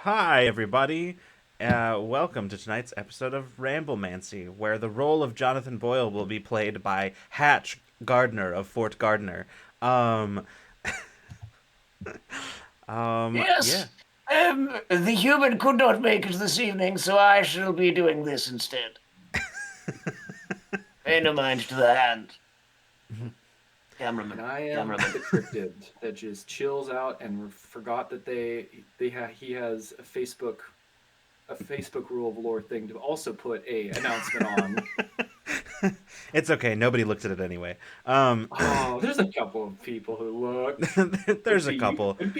Hi, everybody. Welcome to tonight's episode of Ramblemancy, where the role of Jonathan Boyle will be played by Hatch Gardner of Fort Gardner. Um, yeah. Yes. The human could not make it this evening, so I shall be doing this instead. Pay no mind to the hand. And Cameraman. I am Cameraman. the cryptid that just chills out and forgot that he has a Facebook rule of lore thing to also put a announcement on. It's okay. Nobody looked at it anyway. Oh, there's a couple of people who look. There's a couple. Could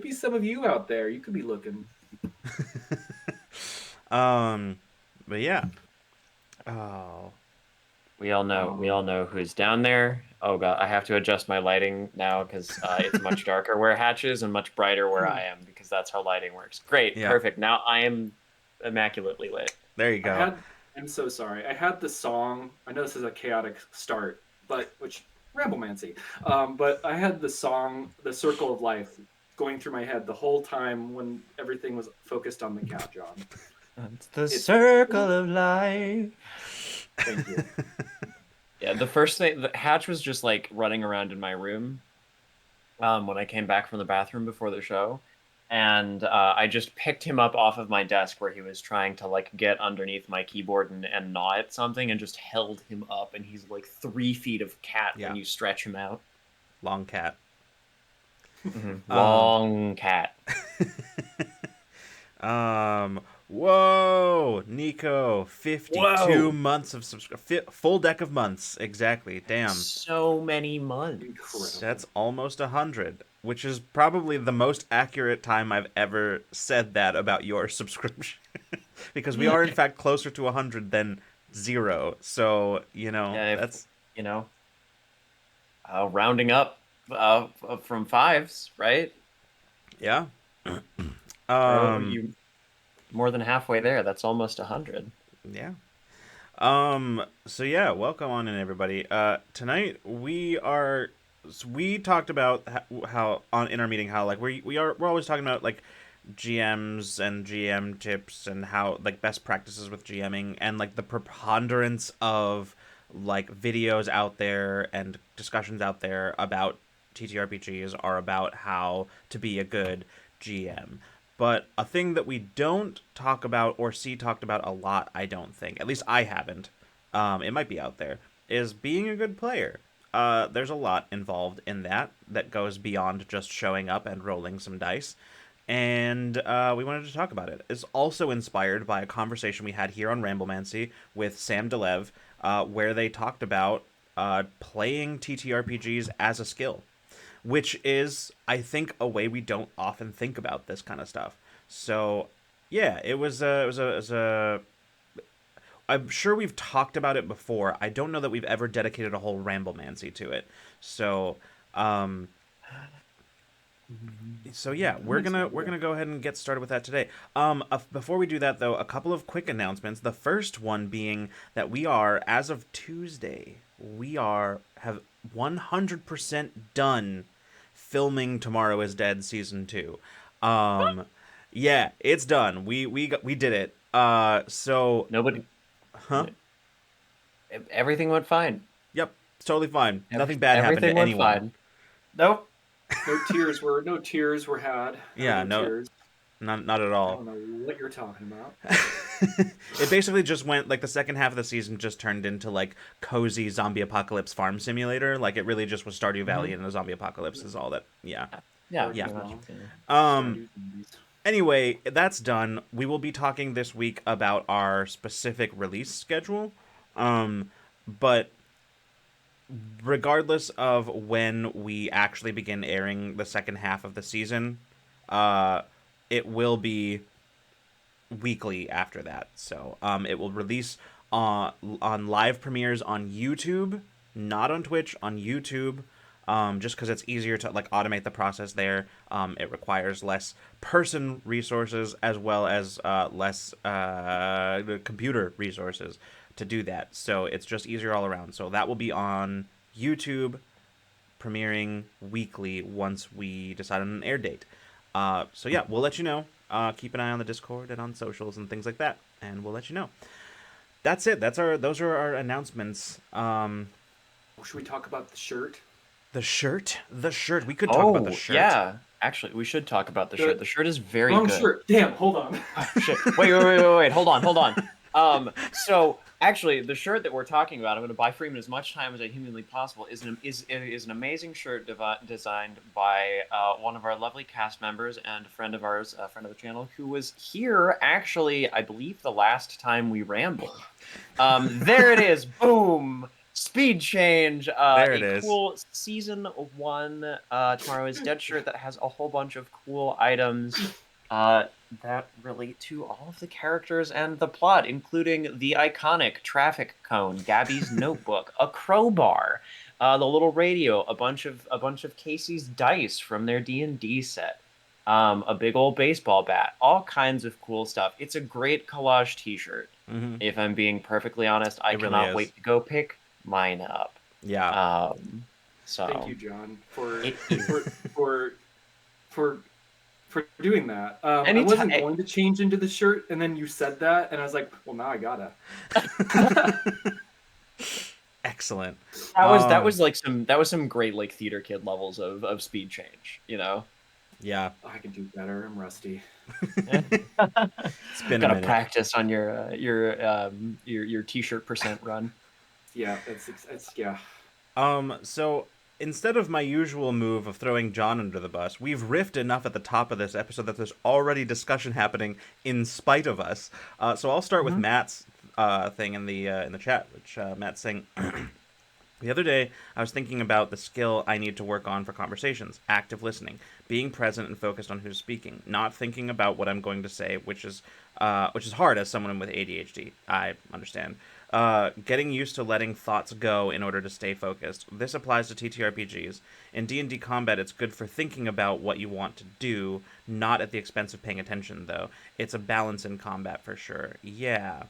be some of you out there. You could be looking. Um, but yeah. Oh, We all know who's down there. Oh god, I have to adjust my lighting now because it's much darker where Hatch is and much brighter where I am because that's how lighting works. Great, Yeah. perfect. Now I am immaculately lit. there you go. I'm so sorry. I had the song. I know this is a chaotic start, which Ramblemancy. But I had the song, "The Circle of Life," going through my head the whole time when everything was focused on the cat, John. It's the circle of life. Thank you. Yeah, the first thing, the Hatch was just like running around in my room when I came back from the bathroom before the show, and I just picked him up off of my desk where he was trying to like get underneath my keyboard and gnaw at something, and just held him up, and he's like 3 feet of cat Yeah. when you stretch him out. Long cat. Long cat. Whoa, Nico, 52 Whoa. months of full deck of months, exactly. Damn. So many months. Incredible. That's almost 100, which is probably the most accurate time I've ever said that about your subscription. Because we are, in fact, closer to 100 than 0. So, Yeah, that's... you know, rounding up from fives, right? Yeah. You more than halfway there. That's almost 100. Yeah. So yeah, welcome on in, everybody. Tonight we talked about how on in our meeting how like we're always talking about like GMs and GM tips and how like best practices with GMing and like the preponderance of like videos out there and discussions out there about TTRPGs are about how to be a good GM. But a thing that we don't talk about or see talked about a lot, I don't think, at least I haven't, it might be out there, is being a good player. There's a lot involved in that goes beyond just showing up and rolling some dice. And we wanted to talk about it. It's also inspired by a conversation we had here on Ramblemancy with Sam Delev, where they talked about playing TTRPGs as a skill, which is, I think, a way we don't often think about this kind of stuff. So, yeah, it was a. I'm sure we've talked about it before. I don't know that we've ever dedicated a whole Ramblemancy to it. So, yeah, we're gonna go ahead and get started with that today. Before we do that, though, a couple of quick announcements. The first one being that we are, as of Tuesday, have 100% done filming Tomorrow Is Dead season 2. Yeah, it's done. We did it. So Nobody. huh? Everything went fine. Yep, it's totally fine. Nothing bad happened to Everything went anyone. fine. Nope. No tears were had. Yeah, no, tears. not at I all. don't know what you're talking about. It basically just went like the second half of the season just turned into like cozy zombie apocalypse farm simulator. Like it really just was Stardew Valley and a zombie apocalypse is all that. Yeah. Yeah. Yeah. pretty much. Anyway, that's done. We will be talking this week about our specific release schedule. But regardless of when we actually begin airing the second half of the season, it will be weekly after that. So it will release on live premieres on YouTube, not on Twitch, on YouTube. Just because it's easier to like automate the process there. It requires less person resources as well as less computer resources to do that. So it's just easier all around. So that will be on YouTube, premiering weekly once we decide on an air date. So yeah, we'll let you know keep an eye on the Discord and on socials and things like that, and we'll let you know. That's it. Those are our announcements. Should we talk about the shirt? The shirt. We could talk about the Oh, shirt. yeah. Actually, we should talk about the shirt. The shirt is very Wrong good. shirt. Damn, hold on. Oh, shit. Wait. Hold on. So actually, the shirt that we're talking about, I'm going to buy Freeman as much time as I humanly possible. Is an amazing shirt designed by one of our lovely cast members and a friend of ours, a friend of the channel, who was here actually, I believe, the last time we rambled. There it is. Boom. Speed change. There it A is. cool season 1 Tomorrow is Dead shirt that has a whole bunch of cool items that relate to all of the characters and the plot, including the iconic traffic cone, Gabby's notebook, a crowbar, the little radio, a bunch of Casey's dice from their D&D set, a big old baseball bat, all kinds of cool stuff. It's a great collage T-shirt. Mm-hmm. If I'm being perfectly honest, I cannot wait to go pick mine up. Yeah. So thank you, John, for doing that. I wasn't going to change into the shirt, and then you said that, and I was like, well, now I gotta. Excellent. That was some great like theater kid levels of speed change, you know. Yeah. Oh, I can do better. I'm rusty. It's been gotta a minute. practice on your T-shirt percent run. Yeah, it's yeah. So instead of my usual move of throwing John under the bus, we've riffed enough at the top of this episode that there's already discussion happening in spite of us. So I'll start with Matt's thing in the chat, which Matt's saying. The other day, I was thinking about the skill I need to work on for conversations, active listening, being present and focused on who's speaking, not thinking about what I'm going to say, which is hard as someone with ADHD. I understand. Getting used to letting thoughts go in order to stay focused. This applies to TTRPGs. In D&D combat, it's good for thinking about what you want to do, not at the expense of paying attention, though. It's a balance in combat for sure. Yeah,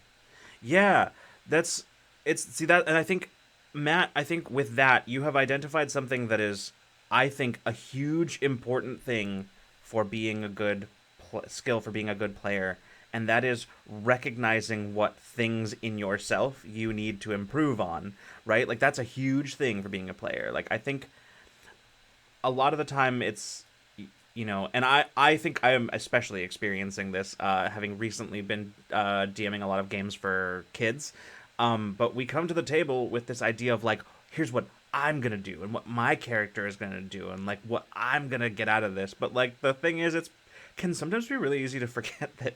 see that, and I think, Matt, with that, you have identified something that is, I think, a huge important thing for being a good skill for being a good player, and that is recognizing what things in yourself you need to improve on, right? Like, that's a huge thing for being a player. Like, I think a lot of the time it's, and I think I am especially experiencing this, having recently been DMing a lot of games for kids. But we come to the table with this idea of like, here's what I'm gonna do and what my character is gonna do and like what I'm gonna get out of this. But like the thing is, it can sometimes be really easy to forget that,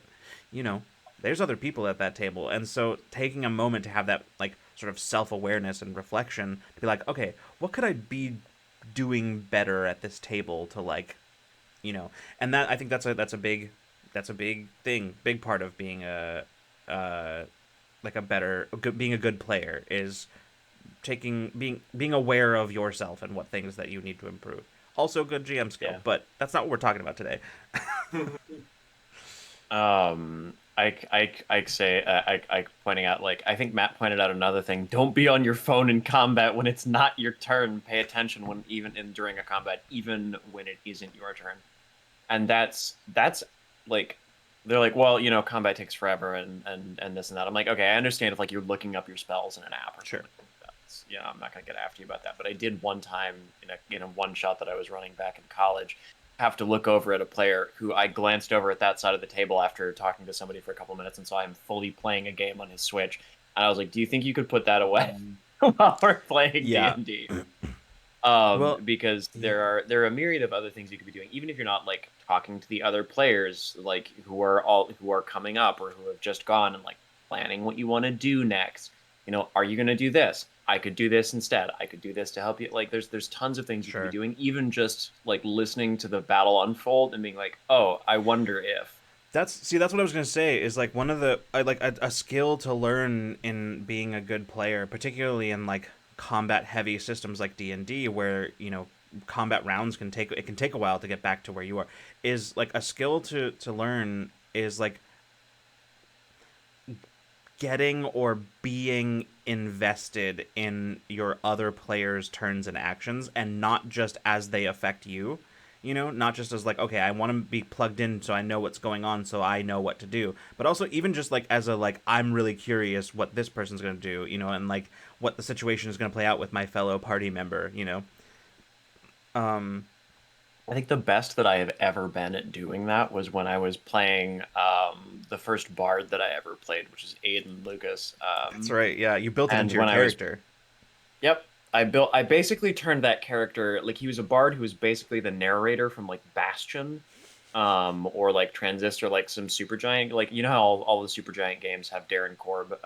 there's other people at that table. And so taking a moment to have that like sort of self-awareness and reflection to be like, okay, what could I be doing better at this table to like, and that I think that's a big thing, big part of being being a good player is being aware of yourself and what things that you need to improve. Also good GM skill, but that's not what we're talking about today. I pointing out, like, I think Matt pointed out another thing. Don't be on your phone in combat when it's not your turn. Pay attention during a combat, even when it isn't your turn. And that's like, they're like, well, combat takes forever and this and that. I'm like, okay, I understand if like you're looking up your spells in an app or something. Sure. I'm not gonna get after you about that. But I did one time in a one shot that I was running back in college, have to look over at a player who I glanced over at that side of the table after talking to somebody for a couple minutes and saw him fully playing a game on his Switch. And I was like, do you think you could put that away while we're playing D&D? Because there are a myriad of other things you could be doing, even if you're not like talking to the other players, like who are coming up or who have just gone, and like planning what you want to do next. Are you going to do this? I could do this instead. I could do this to help you. Like there's tons of things you could be doing, even just like listening to the battle unfold and being like, oh, I wonder if. That's what I was gonna say. Is like one of the a skill to learn in being a good player, particularly in like combat heavy systems like D&D, where combat rounds can take a while to get back to where you are, is like a skill to learn is like getting or being invested in your other players' turns and actions, and not just as they affect you. you know, not just as like, okay, I want to be plugged in so I know what's going on, so I know what to do, but also even just like as a like, I'm really curious what this person's going to do, you know, and like what the situation is going to play out with my fellow party member, you know. Um, I think the best that I have ever been at doing that was when I was playing the first bard that I ever played, which is Aiden Lucas. that's right. Yeah, you built it And into your when I was, character. yep, I basically turned that character, like he was a bard who was basically the narrator from like Bastion, or like Transistor, like some Supergiant, like you know how all the Supergiant games have Darren Korb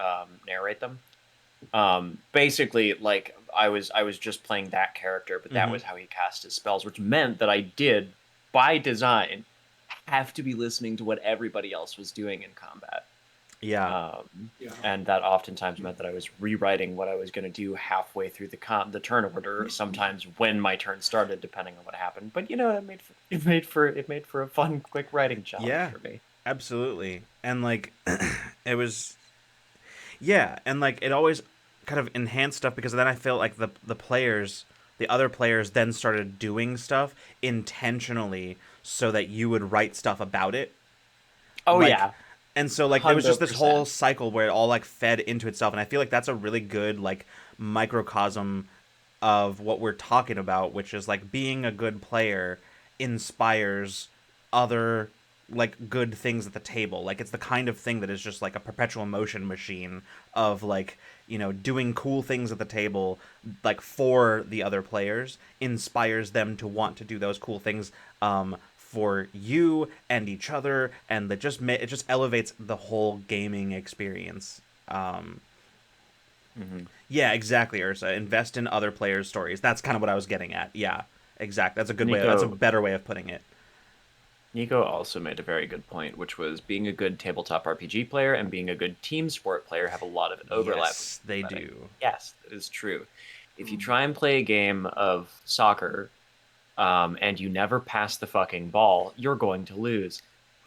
narrate them. Basically, like I was just playing that character, but that Mm-hmm. was how he cast his spells, which meant that I did, by design, have to be listening to what everybody else was doing in combat. Yeah. Yeah. And that oftentimes meant that I was rewriting what I was going to do halfway through the turn order. Sometimes when my turn started, depending on what happened. But you know, it made for a fun, quick writing challenge Yeah. for me. Absolutely. And like, it was, yeah, and like it always kind of enhanced stuff because then I felt like the players, the other players, then started doing stuff intentionally so that you would write stuff about it, Oh like, yeah, and so like there was just this whole 100%. cycle where it all like fed into itself, and I feel like that's a really good like microcosm of what we're talking about, which is like being a good player inspires other like good things at the table. Like it's the kind of thing that is just like a perpetual motion machine of like, you know, doing cool things at the table like for the other players inspires them to want to do those cool things for you and each other, and it just elevates the whole gaming experience. um Hmm. yeah, exactly, Ursa. Invest in other players' stories. That's kind of what I was getting at. Yeah, exactly. That's a good way. That's a Nico better way of putting it. Nico also made a very good point, which was being a good tabletop RPG player and being a good team sport player have a lot of overlap with Yes, they setting. do. Yes, that is true. If you Mm. try and play a game of soccer, and you never pass the fucking ball, you're going to lose.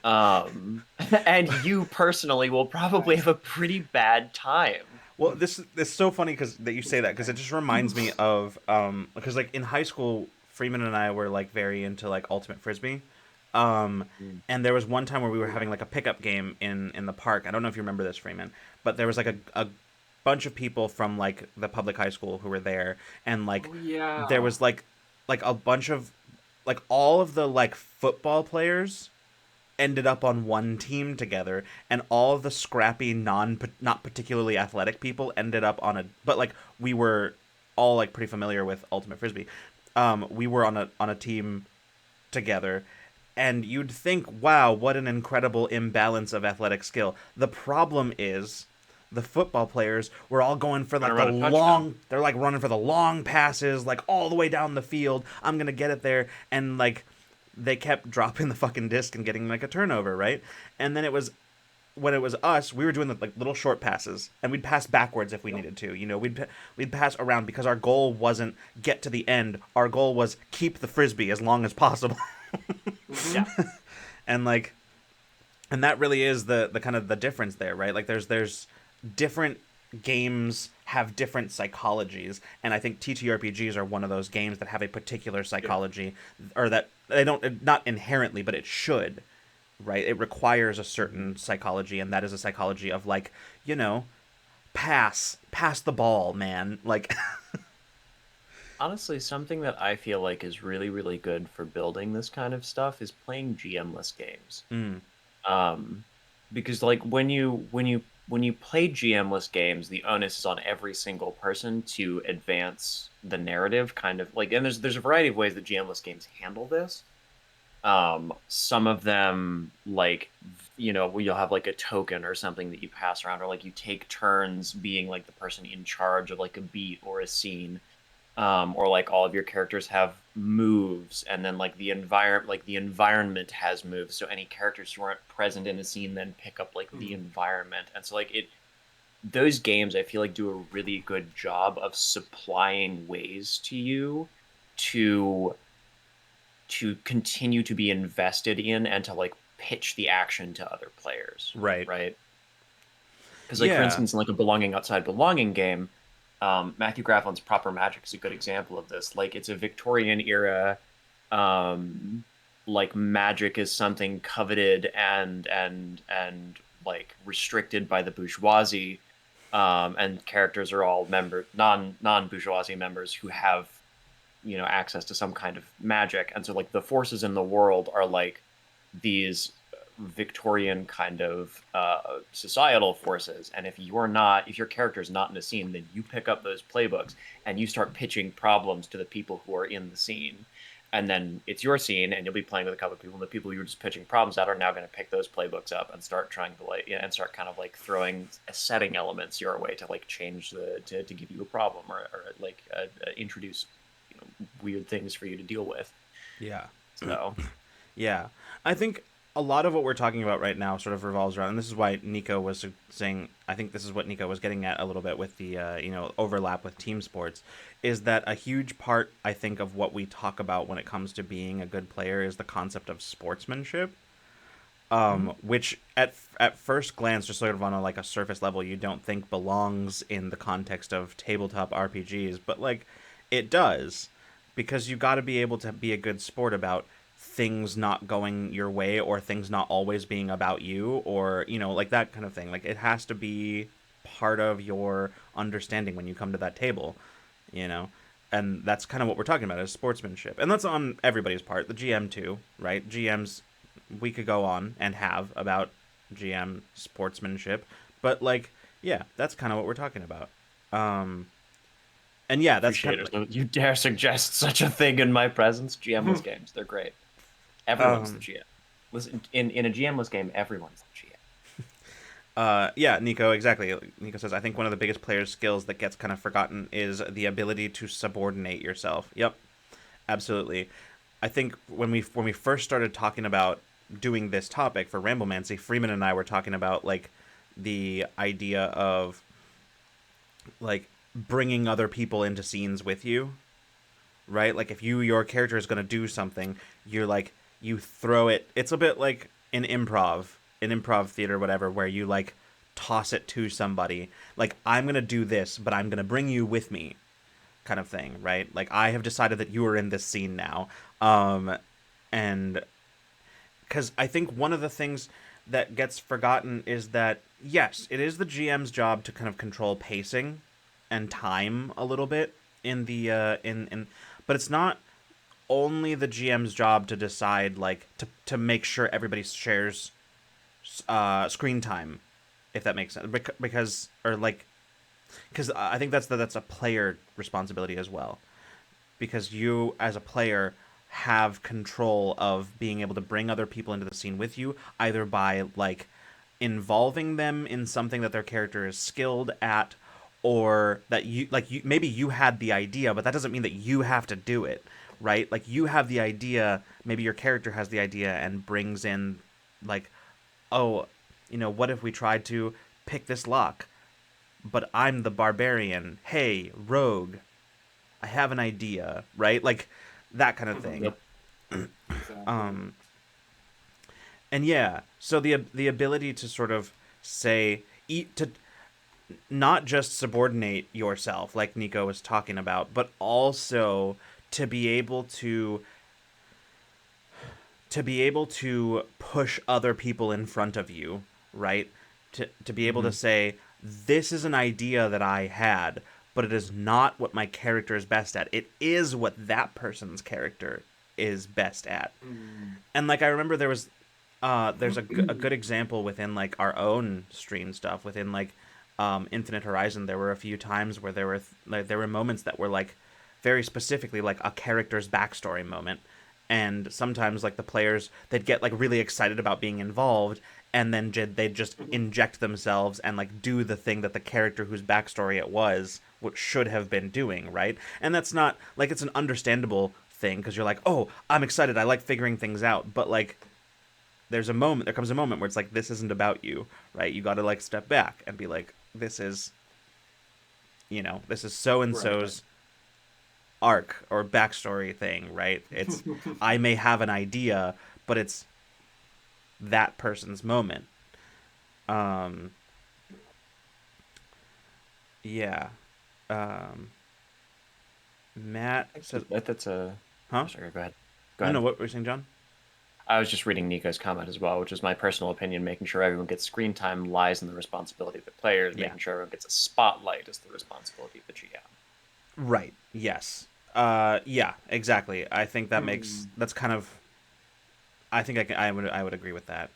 And you personally will probably Nice. have a pretty bad time. Well, this is so funny because that you say that because it just reminds me of because like in high school, Freeman and I were like very into like ultimate frisbee. Um, Mm. and there was one time where we were Oh having yeah. like a pickup game in the park. I don't know if you remember this, Freeman, but there was like a bunch of people from like the public high school who were there, and like Oh there yeah. was like a bunch of like all of the like football players ended up on one team together, and all of the scrappy not particularly athletic people ended up on a, but like we were all like pretty familiar with ultimate frisbee. We were on a team together, and you'd think, wow, what an incredible imbalance of athletic skill. The problem is the football players were all going for Trying to like the run a touchdown. long, they're like running for the long passes, like all the way down the field. I'm going to get it there. And like they kept dropping the fucking disc and getting like a turnover, right? And then it was when it was us, we were doing the like little short passes, and we'd pass backwards if we Yep. needed to. You know, we'd pass around because our goal wasn't get to the end. Our goal was keep the frisbee as long as possible. Mm-hmm. Yeah. And like, and that really is the kind of the difference there, right? Like there's different games have different psychologies, and I think TTRPGs are one of those games that have a particular Yeah. psychology, or that they don't, not inherently, but it should, right? It requires a Mhm. certain psychology, and that is a psychology of like, you know, pass the ball, man. Like, Honestly, something that I feel like is really, really good for building this kind of stuff is playing GM-less games. mm, Um, because like when you play GM-less games, the onus is on every single person to advance the narrative, kind of like, and there's a variety of ways that GM-less games handle this. Some of them, like, you'll have like a token or something that you pass around, or like you take turns being like the person in charge of like a beat or a scene. Or like all of your characters have moves, and then like the environment has moves. So any characters who aren't present in a scene then pick up like the Mm. environment, and so like it those games I feel like do a really good job of supplying ways to you to continue to be invested in and to like pitch the action to other players, right. right? Because like for Yeah. instance, in like a belonging outside belonging game, Matthew Grafflin's Proper Magic is a good example of this. Like it's a Victorian era um, like magic is something coveted and like restricted by the bourgeoisie, and characters are all non bourgeoisie members who have access to some kind of magic, and so like the forces in the world are like these Victorian kind of societal forces. And if your character is not in a scene, then you pick up those playbooks and you start pitching problems to the people who are in the scene. And then it's your scene, and you'll be playing with a couple of people, and the people you were just pitching problems at are now going to pick those playbooks up and start trying to and start kind of like throwing setting elements your way to like change to give you a problem, or like introduce weird things for you to deal with. Yeah. So Yeah. I think a lot of what we're talking about right now sort of revolves around, and this is why Nico was saying, I think this is what Nico was getting at a little bit with the, overlap with team sports, is that a huge part, I think, of what we talk about when it comes to being a good player is the concept of sportsmanship. Which at first glance, just sort of on a surface level, you don't think belongs in the context of tabletop RPGs, but like it does, because you got to be able to be a good sport about things not going your way, or things not always being about you, or like that kind of thing. Like it has to be part of your understanding when you come to that table, you know. And that's kind of what we're talking about, is sportsmanship, and that's on everybody's part, the GM too, right? GMs, we could go on and have about GM sportsmanship, but like, yeah, that's kind of what we're talking about. And yeah, that's kind appreciate of it. like, So you dare suggest such a thing in my presence? GMless games, they're great. Everyone's the um, GM. Listen, in a GMless game, everyone's the GM. yeah, Nico, exactly. Nico says, I think one of the biggest player's skills that gets kind of forgotten is the ability to subordinate yourself. Yep, absolutely. I think when we first started talking about doing this topic for Ramblemancy, Freeman and I were talking about like the idea of like bringing other people into scenes with you, right? Like if your character is going to do something, you're like, you throw it. It's a bit like in improv theater, whatever, where you like toss it to somebody. Like, I'm going to do this, but I'm going to bring you with me, kind of thing, right? Like, I have decided that you are in this scene now. And because I think one of the things that gets forgotten is that, yes, it is the GM's job to kind of control pacing and time a little bit in the in but it's not only the GM's job to decide, like, to make sure everybody shares screen time, if that makes sense. Because or like because I think that's a player responsibility as well, because you as a player have control of being able to bring other people into the scene with you, either by like involving them in something that their character is skilled at, or that you maybe you had the idea, but that doesn't mean that you have to do it, right? Like, you have the idea, maybe your character has the idea and brings in, like, oh, what if we tried to pick this lock, but I'm the barbarian. Hey, rogue, I have an idea, right? Like that kind of thing. Yep. Exactly. And yeah, so the ability to sort of say, to not just subordinate yourself, like Nico was talking about, but also to be able to push other people in front of you, right? To be able to Mm-hmm. say, this is an idea that I had, but it is not what my character is best at. It is what that person's character is best at. Mm. And like, I remember there's a good example within like our own stream stuff within like Infinite Horizon. There were a few times where there were moments that were like very specifically like a character's backstory moment, and sometimes like the players, they'd get like really excited about being involved, and then they'd just inject themselves and like do the thing that the character whose backstory it was, what should have been doing, right? And that's not like, it's an understandable thing, because you're like, oh, I'm excited, I like figuring things out, but like there comes a moment where it's like, this isn't about you, right? You got to like step back and be like, this is so and Right. so's arc or backstory thing, right? It's, I may have an idea, but it's that person's moment. Um, yeah. Um, Matt says, That's a. huh? Oh, sorry, go ahead. Go No, no, ahead. what were you saying, John? I was just reading Nico's comment as well, which is my personal opinion. Making sure everyone gets screen time lies in the responsibility of the players. Yeah. Making sure everyone gets a spotlight is the responsibility of the GM. Right. Yes. Yeah, exactly. I think that's kind of. I think I would agree with that.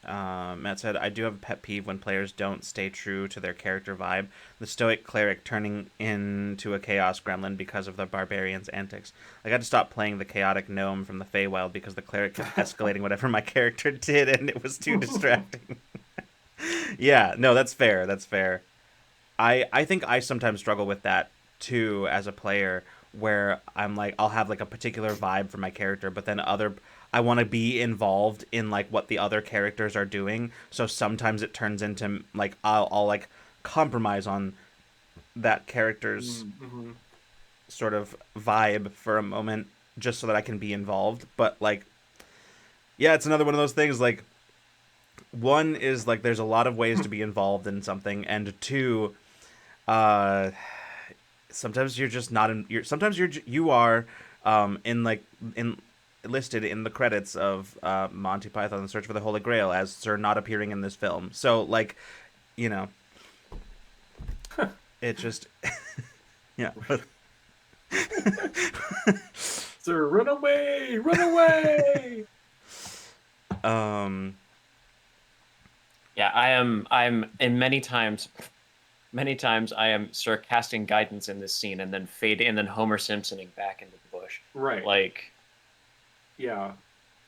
Matt said, I do have a pet peeve when players don't stay true to their character vibe. The stoic cleric turning into a chaos gremlin because of the barbarian's antics. I got to stop playing the chaotic gnome from the Feywild because the cleric kept escalating whatever my character did, and it was too distracting. Yeah, no, that's fair. That's fair. I think I sometimes struggle with that too as a player, where I'm like I'll have like a particular vibe for my character, but then I want to be involved in like what the other characters are doing. So sometimes it turns into like I'll like compromise on that character's Mm-hmm. sort of vibe for a moment just so that I can be involved. But like yeah, it's another one of those things like one is like there's a lot of ways to be involved in something, and two, uh sometimes you're just not in sometimes you are in like in listed in the credits of Monty Python and the Search for the Holy Grail as Sir not appearing in this film. So like, you know, it just yeah. Sir, run away! Run away! um Yeah, I'm in many times I am sort of casting guidance in this scene and then fade and then Homer Simpsoning back into the bush. Right. Like, Yeah.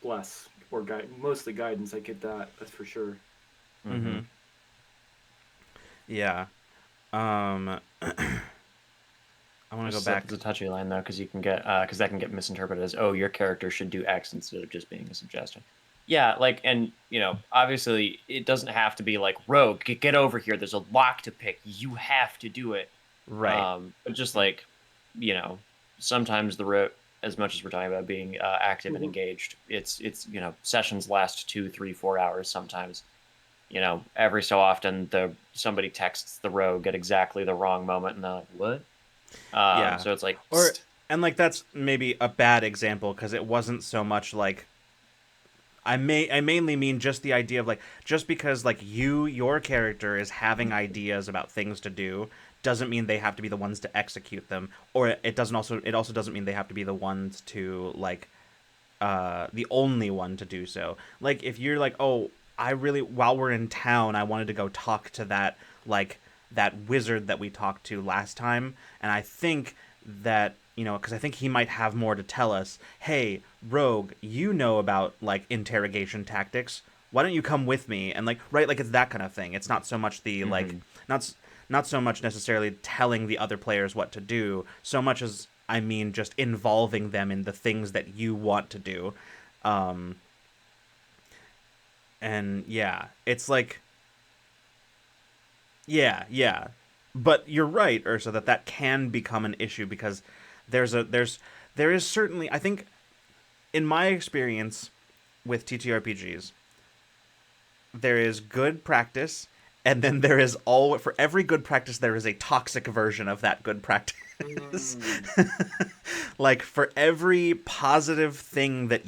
Bless. Or mostly guidance. I get that. That's for sure. mhm. Yeah. I want to go back. It's a touchy line though, because you can get because that can get misinterpreted as, oh, your character should do X instead of just being a suggestion. Yeah, like, and obviously it doesn't have to be like, Rogue, get over here. There's a lock to pick. You have to do it. Right. But just like, sometimes as much as we're talking about being active and engaged, it's sessions last 2, 3, 4 hours sometimes. Every so often somebody texts the rogue at exactly the wrong moment, and they're like, "What?" Yeah. So it's like, Or psst. and like that's maybe a bad example because it wasn't so much like I mainly mean just the idea of like just because like your character is having ideas about things to do doesn't mean they have to be the ones to execute them, or it also doesn't mean they have to be the ones to like the only one to do so. Like if you're like, oh, I really while we're in town, I wanted to go talk to that wizard that we talked to last time, and I think that because I think he might have more to tell us. Hey, Rogue, you know about like interrogation tactics. Why don't you come with me? And like, right, like it's that kind of thing. It's not so much the like, not so much necessarily telling the other players what to do, so much as I mean just involving them in the things that you want to do. Um, and yeah, it's like, yeah. But you're right, Ursa, that can become an issue because there is certainly, I think, in my experience with TTRPGs, there is good practice, and then there is for every good practice there is a toxic version of that good practice. Like for every positive thing that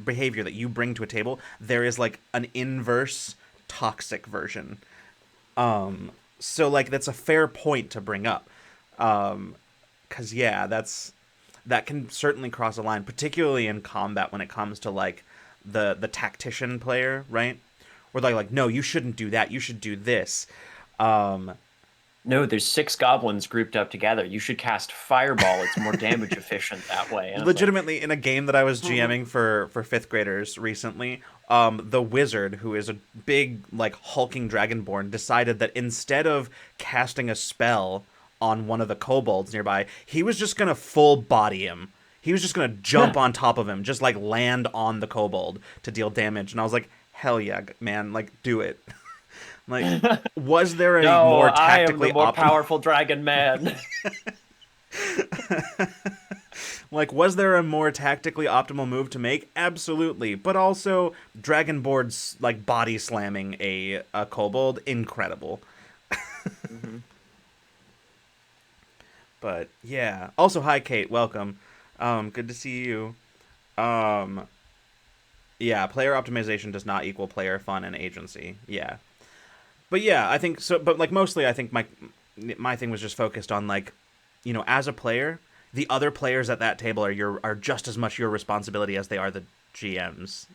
behavior that you bring to a table, there is like an inverse toxic version. So like that's a fair point to bring up. Cause yeah, that can certainly cross a line, particularly in combat when it comes to like the tactician player, right? Where they're like, no, you shouldn't do that. You should do this. Um, No, there's 6 goblins grouped up together. You should cast Fireball. It's more damage efficient that way. And it's like, legitimately, in a game that I was GMing for fifth graders recently, the wizard, who is a big like hulking dragonborn, decided that instead of casting a spell on one of the kobolds nearby, he was just gonna full body him. He was just gonna jump on top of him, just like land on the kobold to deal damage. And I was like, hell yeah, man, like do it. Like, was there a no, more I am the tactically more optimal? powerful dragon man. Like, was there a more tactically optimal move to make? Absolutely. But also, Dragonboard's, like, body slamming a kobold, incredible. But, yeah. Also, hi, Kate. Welcome. Good to see you. Um, yeah, player optimization does not equal player fun and agency. Yeah, but yeah, I think so. But like mostly, I think my thing was just focused on like, as a player, the other players at that table are just as much your responsibility as they are the GMs.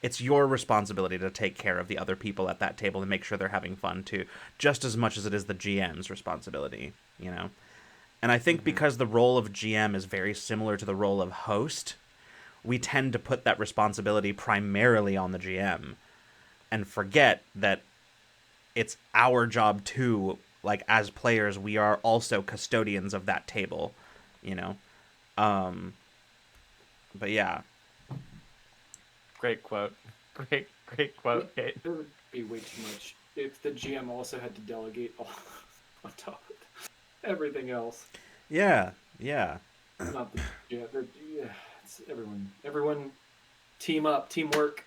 It's your responsibility to take care of the other people at that table and make sure they're having fun too, just as much as it is the GM's responsibility. And I think Mm-hmm. because the role of GM is very similar to the role of host, we tend to put that responsibility primarily on the GM and forget that it's our job too. Like as players, we are also custodians of that table, you know. Um, but yeah, Great quote. Great quote, Kate. It would be way too much if the GM also had to delegate all on top of everything else. yeah, yeah, Not the GM. Yeah, it's everyone, team up, teamwork.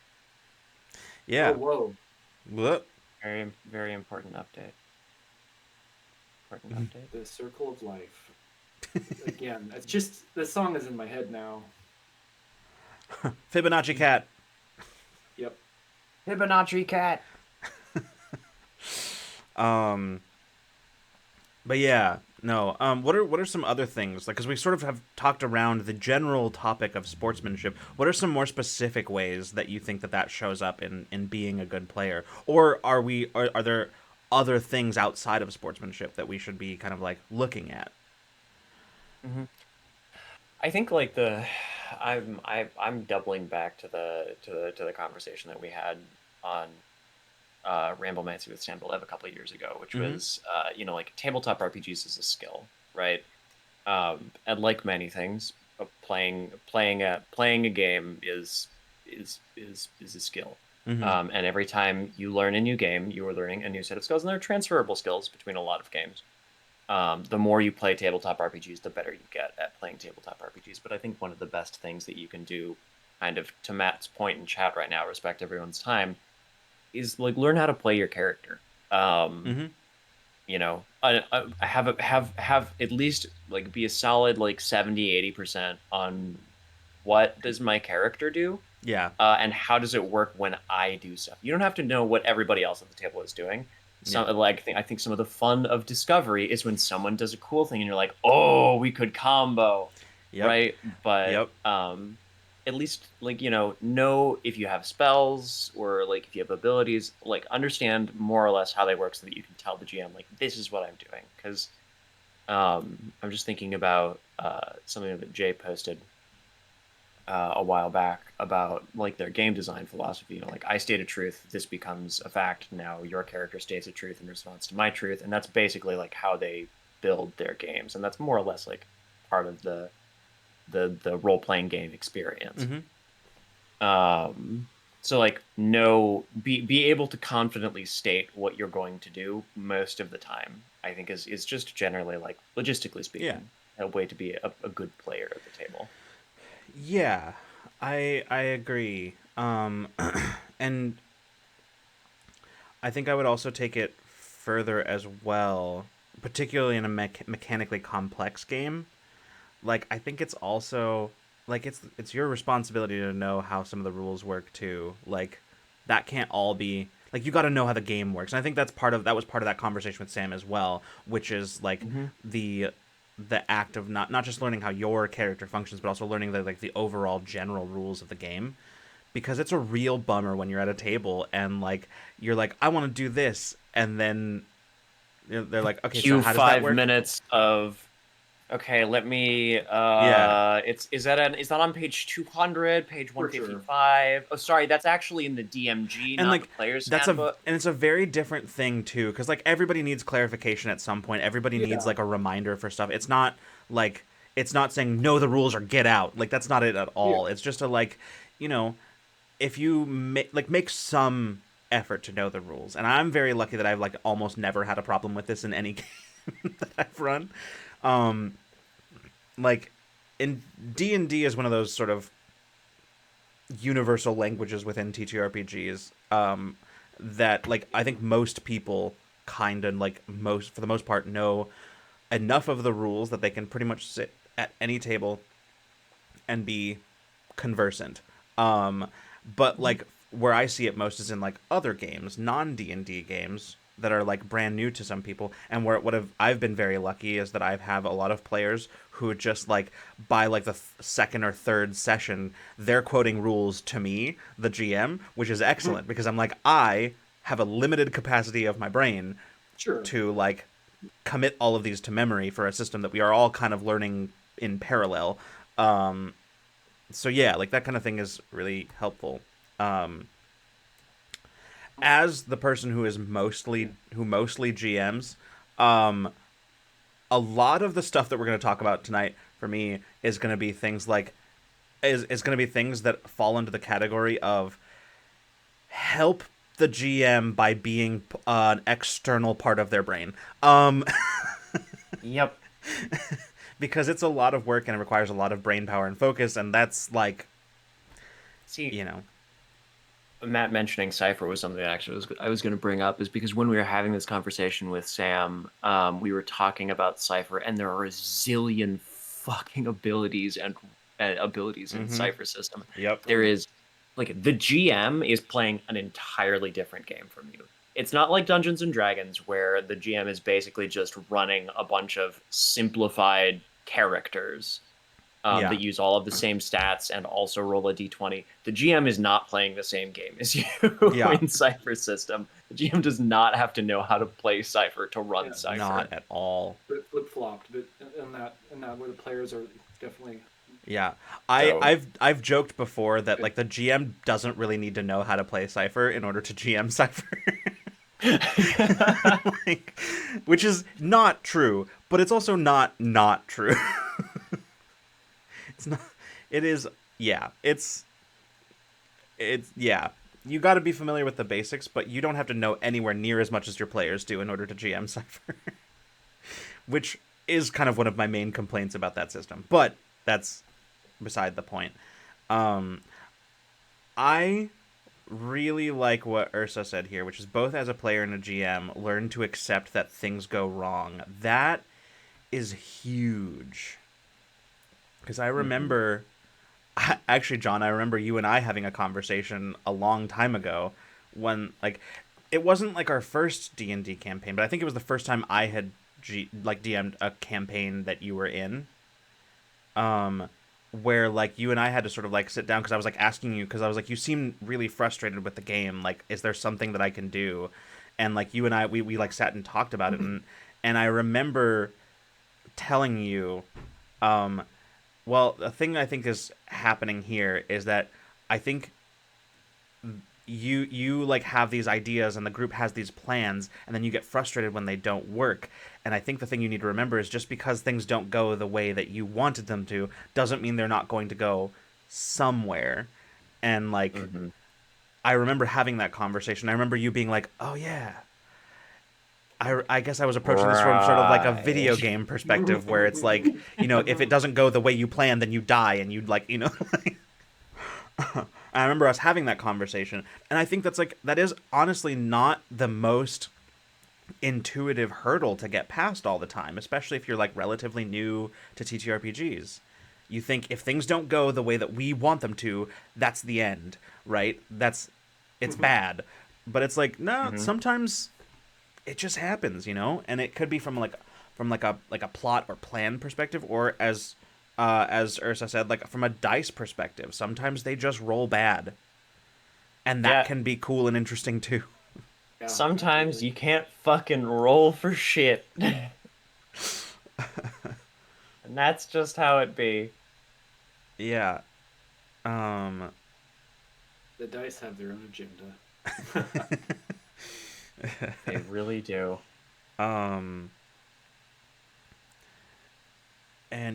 Whoa, yeah. whoa. Whoop. Very, very important update. Important update. The circle of life. Again, it's just the song is in my head now. Fibonacci cat. Yep. Fibonacci cat. Um, but yeah, no. What are some other things like? Because we sort of have talked around the general topic of sportsmanship. What are some more specific ways that you think that shows up in being a good player? Or are there other things outside of sportsmanship that we should be kind of like looking at? Hmm. I think like I'm doubling back to the conversation that we had on Ramblemancy with Sam Belev a couple of years ago, which Mm-hmm. was like tabletop RPGs is a skill, right? And like many things, playing a game is a skill. Mm-hmm. And every time you learn a new game, you are learning a new set of skills, and they're transferable skills between a lot of games. The more you play tabletop RPGs, the better you get at playing tabletop RPGs. But I think one of the best things that you can do, kind of to Matt's point in chat right now, respect everyone's time, is like learn how to play your character. Um, Mm-hmm. I have at least like be a solid like 70-80% on what does my character do, Yeah. and how does it work when I do stuff. You don't have to know what everybody else at the table is doing. Yeah. Some like I think some of the fun of discovery is when someone does a cool thing and you're like, oh, we could combo, Yep. right? But Yep. at least like know if you have spells or like if you have abilities, like understand more or less how they work so that you can tell the GM like this is what I'm doing. Because I'm just thinking about something that Jay posted a while back about like their game design philosophy. Like I state a truth, this becomes a fact. Now your character states a truth in response to my truth, and that's basically like how they build their games, and that's more or less like part of the role playing game experience. Mm-hmm. Um, so like be able to confidently state what you're going to do most of the time. I think is just generally like logistically Yeah. speaking a way to be a good player at the table. Yeah. I agree. And I think I would also take it further as well, particularly in a mechanically complex game. Like I think it's also like it's your responsibility to know how some of the rules work too. Like that can't all be like you got to know how the game works. And I think that was part of that conversation with Sam as well, which is like Mm-hmm. the the act of not just learning how your character functions, but also learning the overall general rules of the game. Because it's a real bummer when you're at a table and like you're like I want to do this, and then they're like, okay, so Cue how does that 5 work? minutes of okay, let me Yeah, it's is that on page 200, page For sure. 155? Oh sorry, that's actually in the DMG, and not the like player's handbook. it's a very different thing too, because like everybody needs clarification at some point. Everybody needs Yeah. like a reminder for stuff. Like it's not saying know the rules or get out. Like that's not it at Yeah. all. It's just a like, you know, if you make some effort to know the rules. And I'm very lucky that I've like almost never had a problem with this in any game that I've run. Um, like in D&D is one of those sort of universal languages within TTRPGs, that like I think most people kind of like most for the most part know enough of the rules that they can pretty much sit at any table and be conversant. But like where I see it most is in like other games, non D&D games that are like brand new to some people, and where I've been very lucky is that I've have a lot of players who just like by like the second or third session they're quoting rules to me, the GM, which is excellent because I'm like I have a limited capacity of my brain Sure. to like commit all of these to memory for a system that we are all kind of learning in parallel. So yeah, like that kind of thing is really helpful. Um, as the person who mostly GMs, um, a lot of the stuff that we're going to talk about tonight for me is going to be things like is going to be things that fall into the category of help the GM by being an external part of their brain. Yep. Because it's a lot of work and it requires a lot of brain power and focus, and that's like, See, you know, Matt mentioning Cypher was something that actually I was going to bring up, is because when we were having this conversation with Sam, we were talking about Cypher, and there are a zillion fucking abilities and abilities in the Cypher system. Yep. There is, like, the GM is playing an entirely different game from you. It's not like Dungeons and Dragons, where the GM is basically just running a bunch of simplified characters Yeah. that use all of the same stats and also roll a d20. The GM is not playing the same game as you Yeah. in Cypher system. The GM does not have to know how to play Cypher to run Cypher. Not at all. Flip flopped, but in that where the players are definitely. Yeah. So- I've joked before that like the GM doesn't really need to know how to play Cypher in order to GM Cypher. Like, which is not true, but it's also not true. It's not. It is. Yeah. It's. Yeah. You got to be familiar with the basics, but you don't have to know anywhere near as much as your players do in order to GM Cypher. Which is kind of one of my main complaints about that system, but that's beside the point. I really like what Ursa said here, which is both as a player and a GM, learn to accept that things go wrong. That is huge. Because I remember, actually, John, I remember you and I having a conversation a long time ago when, like, it wasn't like our first D&D campaign, but I think it was the first time I had DM'd a campaign that you were in. Where like you and I had to sort of like sit down because I was like asking you because I was like, you seem really frustrated with the game. Like, is there something that I can do? And like you and I, we like sat and talked about it, and I remember telling you, well, the thing I think is happening here is that I think you like have these ideas and the group has these plans and then you get frustrated when they don't work. And I think the thing you need to remember is just because things don't go the way that you wanted them to doesn't mean they're not going to go somewhere. And like I remember having that conversation. I remember you being like, oh yeah, I guess I was approaching this from sort of like a video game perspective where it's like, you know, if it doesn't go the way you plan, then you die, and you'd like, you know, like, I remember us having that conversation, and I think that is honestly not the most intuitive hurdle to get past all the time, especially if you're like relatively new to TTRPGs. You think if things don't go the way that we want them to, that's the end, right? It's bad. But it's like, no, sometimes it just happens, you know? And it could be from a plot or plan perspective, or as Ursa said, like from a dice perspective. Sometimes they just roll bad. And that can be cool and interesting too. Yeah, Sometimes absolutely. you can't fucking roll for shit. And that's just how it be. Yeah. The dice have their own agenda. They really do. And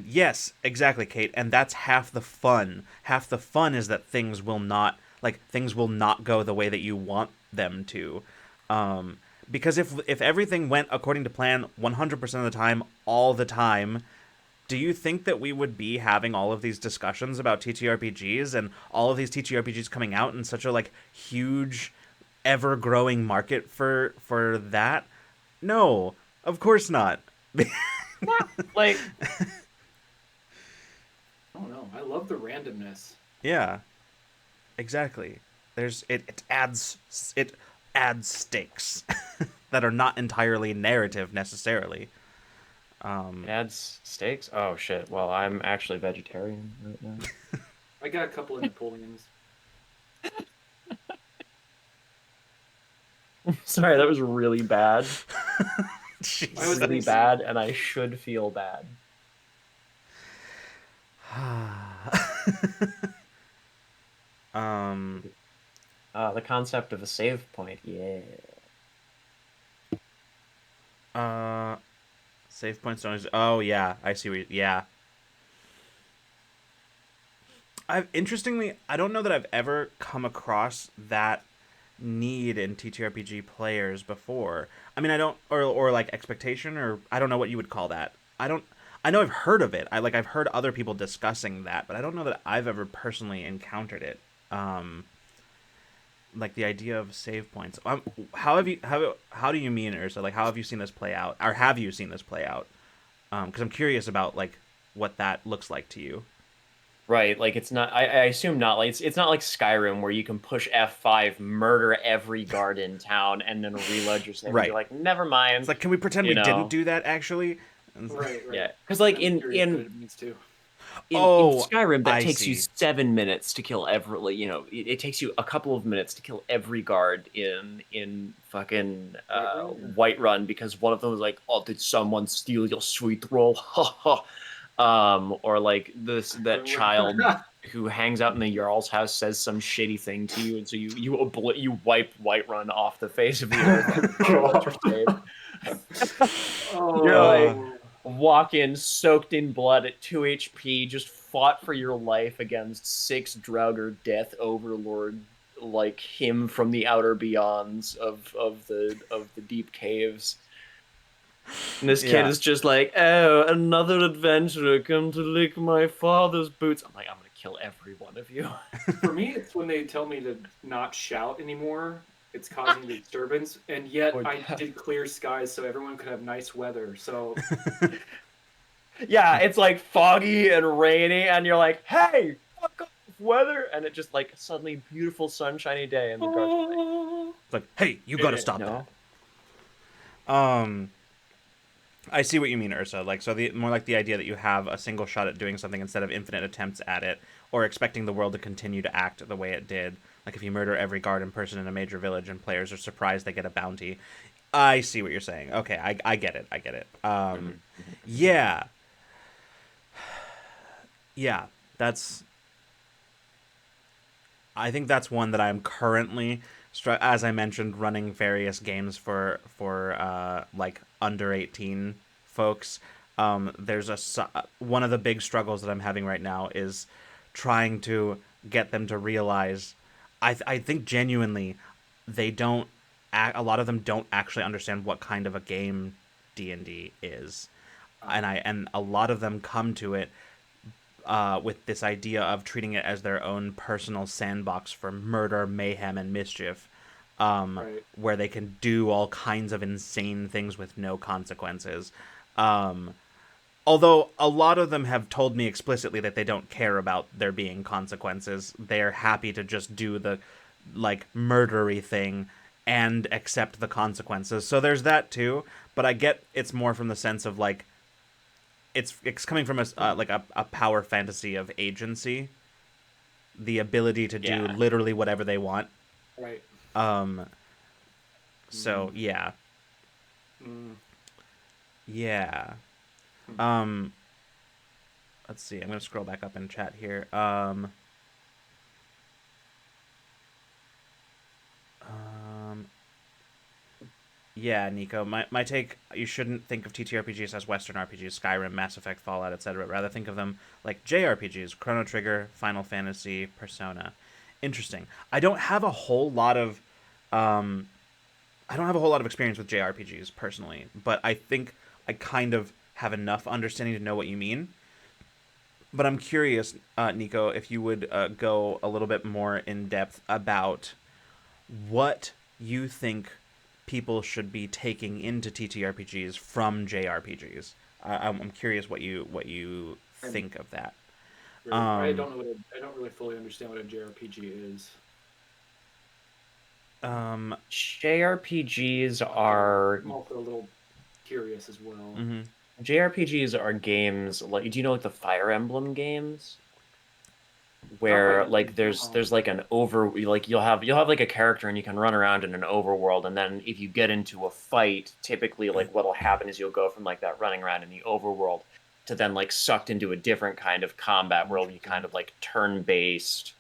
yes, exactly, Kate. And that's half the fun. Half the fun is that things will not go the way that you want them to. Because if everything went according to plan 100% of the time, all the time, do you think that we would be having all of these discussions about TTRPGs and all of these TTRPGs coming out in such a like huge, ever-growing market for that? No, of course not. Like, I don't know. I love the randomness. Yeah, exactly. It adds stakes that are not entirely narrative necessarily. It adds steaks. Oh shit. Well, I'm actually vegetarian right now. I got a couple of Napoleons. Sorry, that was really bad. I was Really Jesus. thinking, bad, and I should feel bad. um. The concept of a save point. Yeah. Uh. Save points don't. Oh yeah, I see. Yeah. I've interestingly, I don't know that I've ever come across that need in TTRPG players before. I mean, I don't, or like expectation, or I don't know what you would call that. I don't. I know I've heard of it. I've heard other people discussing that, but I don't know that I've ever personally encountered it. Um, like the idea of save points. How do you mean, Ursa? Like, how have you seen this play out, or have you seen this play out? Because I'm curious about like what that looks like to you. Right, like it's not. I assume not. Like it's not like Skyrim where you can push F5, murder every guard in town, and then reload your save and be Right. like, never It's mind. like, can we pretend You we didn't know, do that actually? right, right. yeah. Because like I'm in curious what in it means too. in Oh, Skyrim, that I takes you see. 7 minutes to kill every. Like, it takes you a couple of minutes to kill every guard in fucking Whiterun? Whiterun because one of them was like, "Oh, did someone steal your sweet roll?" Ha ha. Or like that child who hangs out in the Jarl's house says some shitty thing to you, and so you wipe Whiterun off the face of the earth and reload your save. You're like Oh, walk in soaked in blood at 2 HP, just fought for your life against 6 Draugr death overlord like him from the outer beyonds of the deep caves. And this kid Yeah. is just like, oh, another adventurer come to lick my father's boots. I'm like, I'm gonna kill every one of you. for me, it's when they tell me to not shout anymore. It's causing the disturbance, and yet Oh, I yeah. did clear skies so everyone could have nice weather. So Yeah, it's like foggy and rainy, and you're like, hey, fuck off, weather. And it just like suddenly beautiful sunshiny day, and the guards are like, It's like, hey, you gotta stop that. no. Um, I see what you mean, Ursa. Like, so the more like the idea that you have a single shot at doing something instead of infinite attempts at it, or expecting the world to continue to act the way it did. Like if you murder every guard in person in a major village and players are surprised they get a bounty. I see what you're saying. Okay, I get it. I get it. Yeah, yeah. That's. I think that's one that I'm currently, as I mentioned, running various games for like under 18 folks. There's one of the big struggles that I'm having right now is trying to get them to realize. I think genuinely, they don't. A lot of them don't actually understand what kind of a game D&D is, and a lot of them come to it with this idea of treating it as their own personal sandbox for murder, mayhem, and mischief, right, where they can do all kinds of insane things with no consequences. Although a lot of them have told me explicitly that they don't care about there being consequences, they're happy to just do the like murdery thing and accept the consequences. So there's that too. But I get it's more from the sense of like it's coming from a power fantasy of agency, the ability to do Yeah. literally whatever they want. right. Um, so Mm, yeah, mm, yeah. hmm. Um, let's see. I'm gonna scroll back up in chat here. Um, yeah, Nico. My take. You shouldn't think of TTRPGs as Western RPGs, Skyrim, Mass Effect, Fallout, etc. Rather think of them like JRPGs, Chrono Trigger, Final Fantasy, Persona. Interesting. Um, I don't have a whole lot of experience with JRPGs personally, but I think I kind of have enough understanding to know what you mean. But I'm curious, Nico, if you would go a little bit more in depth about what you think people should be taking into TTRPGs from JRPGs. I'm curious what you And think of that. Right. I don't know I don't really fully understand what a JRPG is. JRPGs are I'm also a little curious as well. Mm-hmm. JRPGs are games like, do you know like the Fire Emblem games? Not by Where like name. there's like an over like you'll have like a character and you can run around in an overworld, and then if you get into a fight, typically like what'll happen is you'll go from like that running around in the overworld to then like sucked into a different kind of combat where it'll be kind of like turn-based,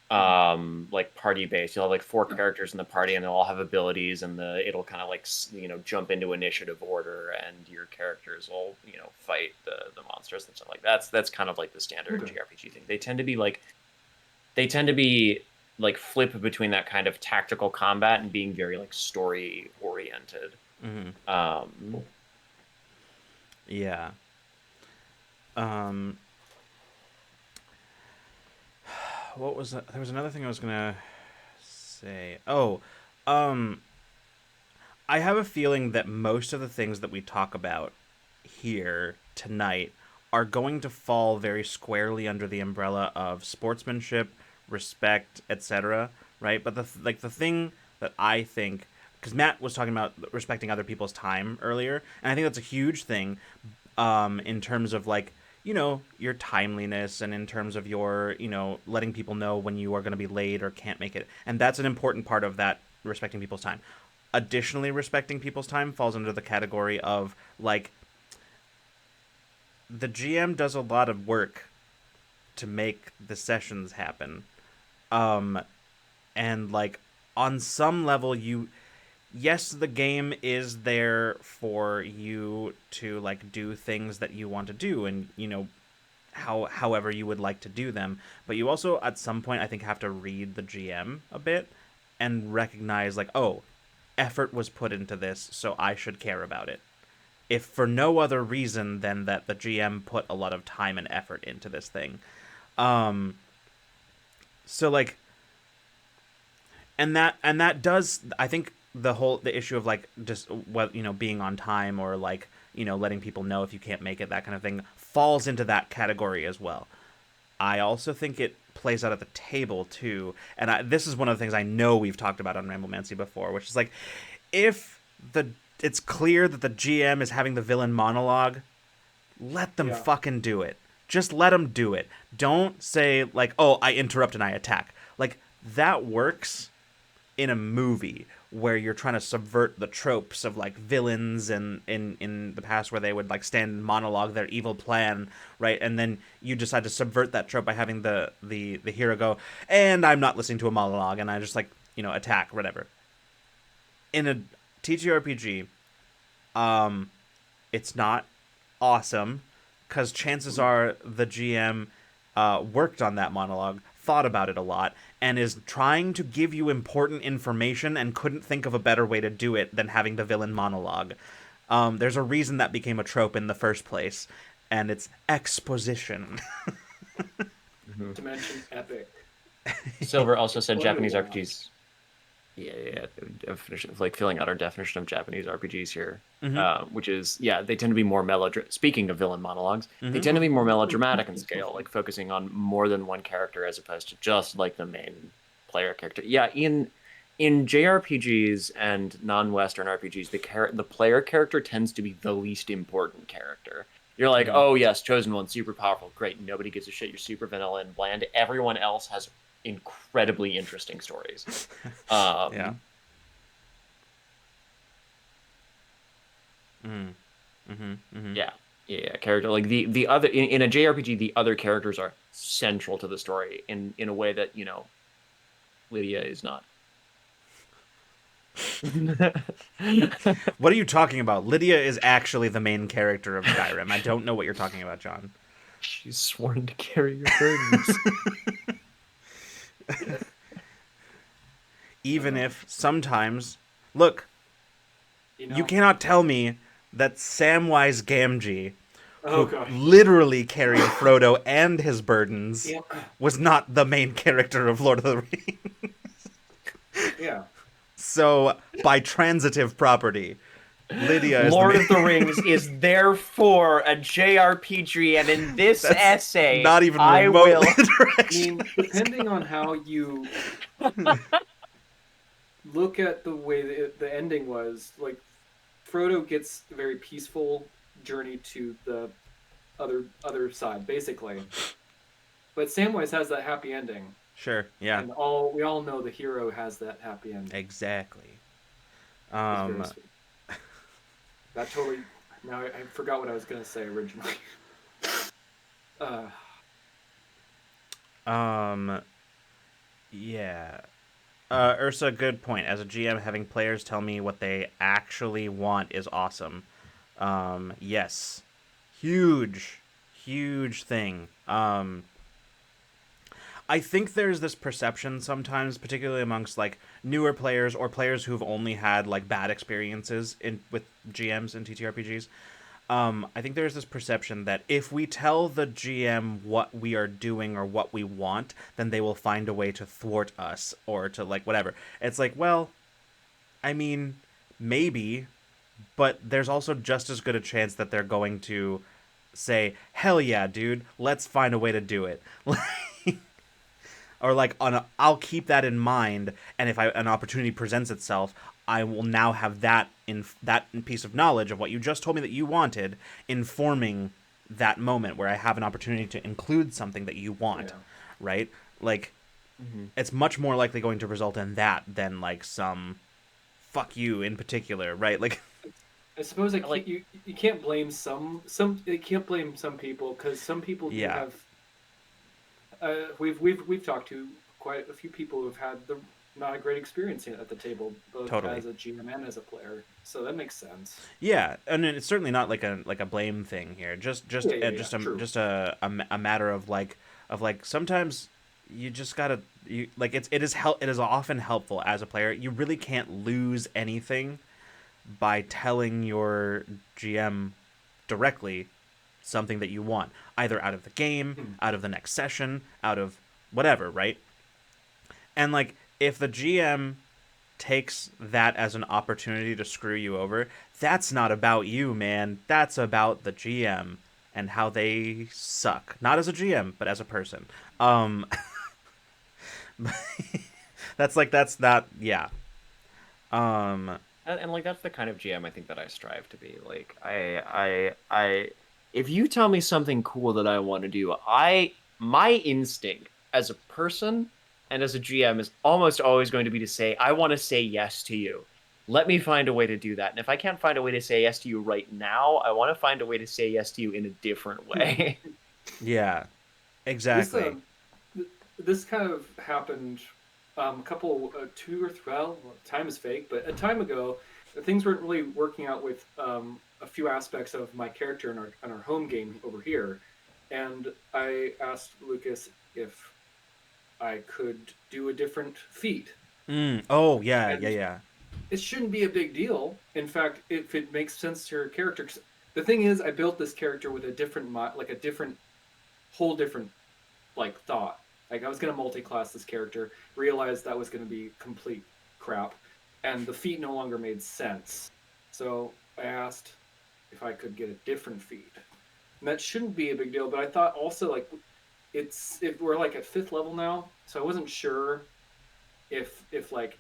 like party based. You'll have like four characters in the party and they'll all have abilities, and it'll kind of like jump into initiative order, and your characters will fight the monsters and stuff like that. That's kind of like the standard Okay. JRPG thing. They tend to be like flip between that kind of tactical combat and being very like story oriented. Mm-hmm. Yeah. What was that? There was another thing I was gonna say. Oh, um, I have a feeling that most of the things that we talk about here tonight are going to fall very squarely under the umbrella of sportsmanship, respect, etc. Right? But the thing that I think, because Matt was talking about respecting other people's time earlier, and I think that's a huge thing, in terms of like your timeliness, and in terms of your letting people know when you are going to be late or can't make it, and that's an important part of that, respecting people's time. Additionally, respecting people's time falls under the category of like the GM does a lot of work to make the sessions happen, and like on some level yes, the game is there for you to like do things that you want to do, and however you would like to do them, but you also at some point I think have to read the GM a bit and recognize like, oh, effort was put into this, so I should care about it, if for no other reason than that the GM put a lot of time and effort into this thing. So like, and that does, I think, the issue of like just what being on time, or like letting people know if you can't make it, that kind of thing, falls into that category as well. I also think it plays out at the table too, and this is one of the things I know we've talked about on Ramblemancy before, which is like, if it's clear that the GM is having the villain monologue, let them fucking do it. Just let them do it. Don't say like, oh, I interrupt and I attack. Like, that works in a movie where you're trying to subvert the tropes of like villains and in the past, where they would like stand and monologue their evil plan, right? And then you decide to subvert that trope by having the hero go, and I'm not listening to a monologue, and I just like attack, whatever. In a TTRPG, it's not awesome, because chances are the GM worked on that monologue, thought about it a lot, and is trying to give you important information and couldn't think of a better way to do it than having the villain monologue. There's a reason that became a trope in the first place, and it's exposition. To mention epic. Silver also said Japanese RPGs. Yeah. Like filling out our definition of Japanese RPGs here, which is, they tend to be more Speaking of villain monologues, they tend to be more melodramatic in scale, like focusing on more than one character as opposed to just like the main player character. Yeah, in JRPGs and non-Western RPGs, the player character tends to be the least important character. You're like, oh yes, chosen one, super powerful, great. Nobody gives a shit. You're super vanilla and bland. Everyone else has incredibly interesting stories. Yeah. Yeah. Character like the other in a JRPG, the other characters are central to the story in a way that Lydia is not. What are you talking about? Lydia is actually the main character of Skyrim. I don't know what you're talking about, John. She's sworn to carry your burdens. Even if sometimes, look, you cannot tell me that Samwise Gamgee, who literally carried Frodo and his burdens, was not the main character of Lord of the Rings. Yeah. So, by transitive property, Lydia is the Lord main. of the Rings is therefore a JRPG, and in this That's essay, not even I remotely will. the I direction mean, I was depending on how you look at the way the ending was, like Frodo gets a very peaceful journey to the other side, basically. But Samwise has that happy ending, Sure, yeah, and we all know the hero has that happy ending. exactly. It's very Um, sweet. That totally. Now I forgot what I was gonna say originally. uh, um, yeah. Ursa, good point. As a GM, having players tell me what they actually want is awesome. Yes, huge, huge thing. I think there's this perception sometimes, particularly amongst like newer players or players who've only had like bad experiences in with GMs and TTRPGs. I think there's this perception that if we tell the GM what we are doing or what we want, then they will find a way to thwart us or to like whatever. It's like, well, I mean, maybe, but there's also just as good a chance that they're going to say, "Hell yeah, dude, let's find a way to do it." Or like I'll keep that in mind, and if an opportunity presents itself, I will now have that piece of knowledge of what you just told me that you wanted, informing that moment where I have an opportunity to include something that you want, yeah. right? Like Mhm. it's much more likely going to result in that than like some fuck you in particular, right? Like I suppose Like, you can't blame some you can't blame some people because some people do yeah, have we've talked to quite a few people who've had the not a great experience at the table, both totally. as a GM and as a player. So that makes sense. Yeah, and it's certainly not like a blame thing here. Yeah, yeah, yeah. True. just a matter of like sometimes you just gotta you like it is often helpful as a player. You really can't lose anything by telling your GM directly something that you want, either out of the game, Hmm. out of the next session, out of whatever, right? And like if the GM takes that as an opportunity to screw you over, that's not about you, man. That's about the GM and how they suck. Not as a GM, but as a person. Um that's not yeah. Um and like that's the kind of GM I think that I strive to be. Like, if you tell me something cool that I want to do, my instinct as a person and as a GM is almost always going to be to say, I want to say yes to you. Let me find a way to do that. And if I can't find a way to say yes to you right now, I want to find a way to say yes to you in a different way. yeah, This exactly. this kind of happened a couple two or three, well, time is fake, but a time ago things weren't really working out with a few aspects of my character in our home game over here, and I asked Lucas if I could do a different feat, Oh, yeah, yeah, and yeah. it shouldn't be a big deal. In fact, if it makes sense to your character, 'cause the thing is, I built this character with a different like a different whole different like thought. Like I was gonna multi-class this character, realized that was gonna be complete crap, and the feat no longer made sense. So I asked if I could get a different feat, and that shouldn't be a big deal. But I thought also like if we're like at fifth level now, so I wasn't sure if like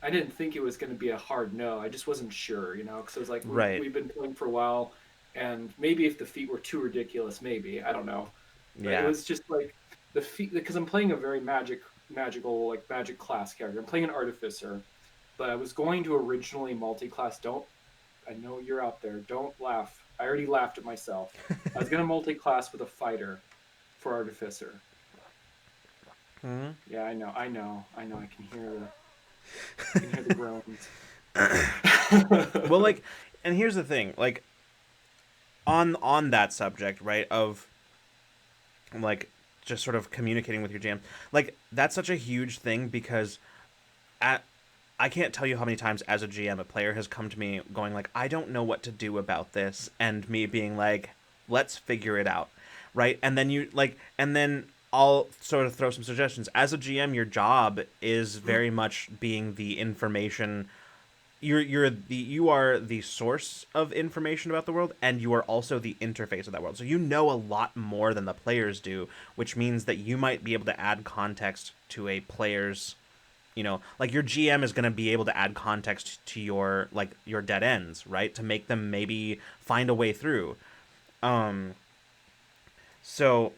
I didn't think it was going to be a hard no. I just wasn't sure, because I was like Right. we've been playing for a while, and maybe if the feet were too ridiculous, maybe I don't know, but it Yeah. was just like the feet because I'm playing a very magical like magic class character. I'm playing an artificer, but I was going to originally multi-class. Don't I know you're out there? Don't laugh. I already laughed at myself. I was going to multi-class with a fighter for artificer. Hmm. Yeah, I know, I know, I know. I can hear the groans. Well, like, and here's the thing, like, on that subject, right, of like just sort of communicating with your jam, like that's such a huge thing because at I can't tell you how many times as a GM a player has come to me going like, I don't know what to do about this, and me being like, let's figure it out, right? And then and then I'll sort of throw some suggestions. As a GM, your job is very much being the information you are the source of information about the world, and you are also the interface of that world. So you know a lot more than the players do, which means that you might be able to add context to a player's, like your GM is going to be able to add context to your dead ends, right? To make them maybe find a way through. Um so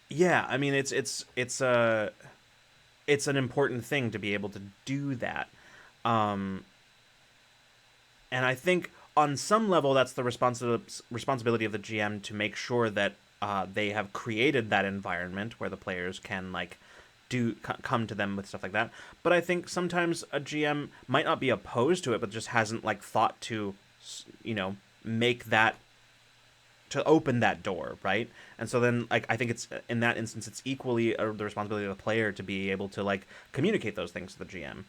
yeah, I mean it's an important thing to be able to do that. Um and I think on some level that's the responsibility of the GM to make sure that they have created that environment where the players can like come to them with stuff like that. But I think sometimes a GM might not be opposed to it, but just hasn't like thought to, make that to open that door, right? And so then like I think it's in that instance it's equally the responsibility of the player to be able to like communicate those things to the GM,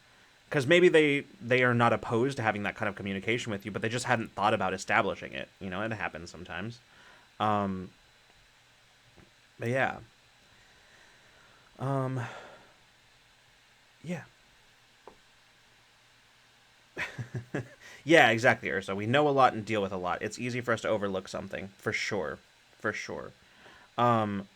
because maybe they are not opposed to having that kind of communication with you, but they just hadn't thought about establishing it. It happens sometimes. Um, but yeah, um, yeah, yeah, exactly. Ursa, we know a lot and deal with a lot. It's easy for us to overlook something, for sure, for sure. Um,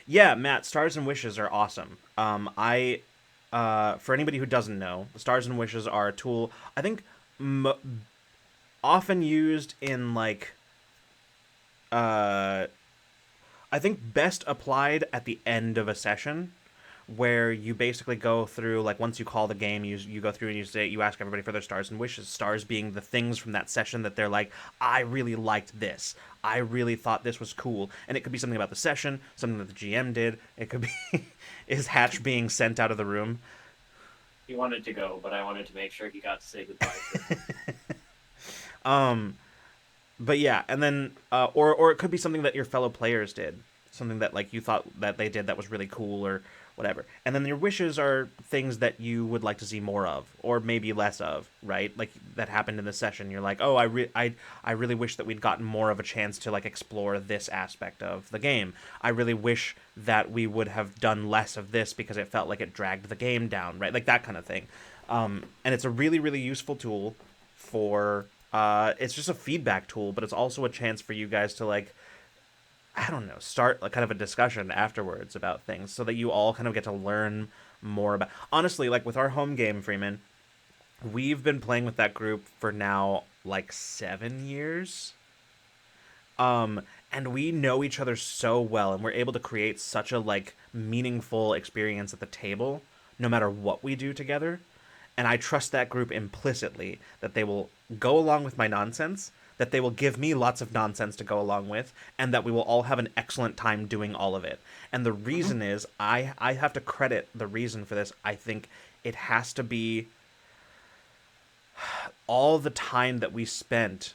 yeah, Matt, Stars and Wishes are awesome. For anybody who doesn't know, Stars and Wishes are a tool I think often used in like uh I think best applied at the end of a session, where you basically go through, like, once you call the game, you go through and you ask everybody for their stars and wishes, stars being the things from that session that they're like, I really liked this, I really thought this was cool. And it could be something about the session, something that the GM did. It could be is Hatch being sent out of the room. He wanted to go, but I wanted to make sure he got to say goodbye to him. um but yeah, and then or it could be something that your fellow players did, something that like you thought that they did that was really cool or whatever. And then your wishes are things that you would like to see more of or maybe less of, right? Like that happened in the session. You're like, "Oh, I really wish that we'd gotten more of a chance to like explore this aspect of the game. I really wish that we would have done less of this because it felt like it dragged the game down," right? Like that kind of thing. And it's a really really useful tool for it's just a feedback tool, but it's also a chance for you guys to like, I don't know, start like kind of a discussion afterwards about things, so that you all kind of get to learn more about. Honestly, like with our home game, Freeman, we've been playing with that group for now like 7 years. And we know each other so well, and we're able to create such a like meaningful experience at the table, no matter what we do together. And I trust that group implicitly that they will go along with my nonsense, that they will give me lots of nonsense to go along with, and that we will all have an excellent time doing all of it. And the reason is, I have to credit the reason for this. I think it has to be all the time that we spent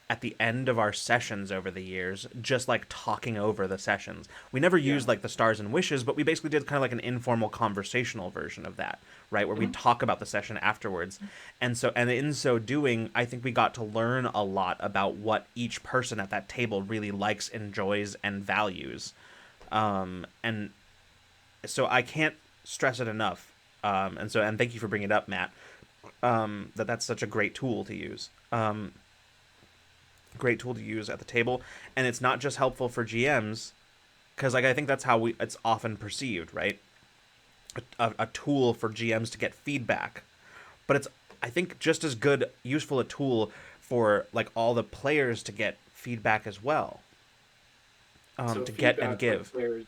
at the end of our sessions over the years, just like talking over the sessions. We never used like the stars and wishes, but we basically did kind of like an informal conversational version of that, right? Where we talk about the session afterwards. And in so doing, I think we got to learn a lot about what each person at that table really likes, enjoys, and values. And so I can't stress it enough. And thank you for bringing it up, Matt. That's such a great tool to use. Great tool to use at the table, and it's not just helpful for GMs, because like I think that's how it's often perceived, right? A tool for GMs to get feedback, but it's, I think, just as good, useful a tool for like all the players to get feedback as well, So to get and feedback give. like players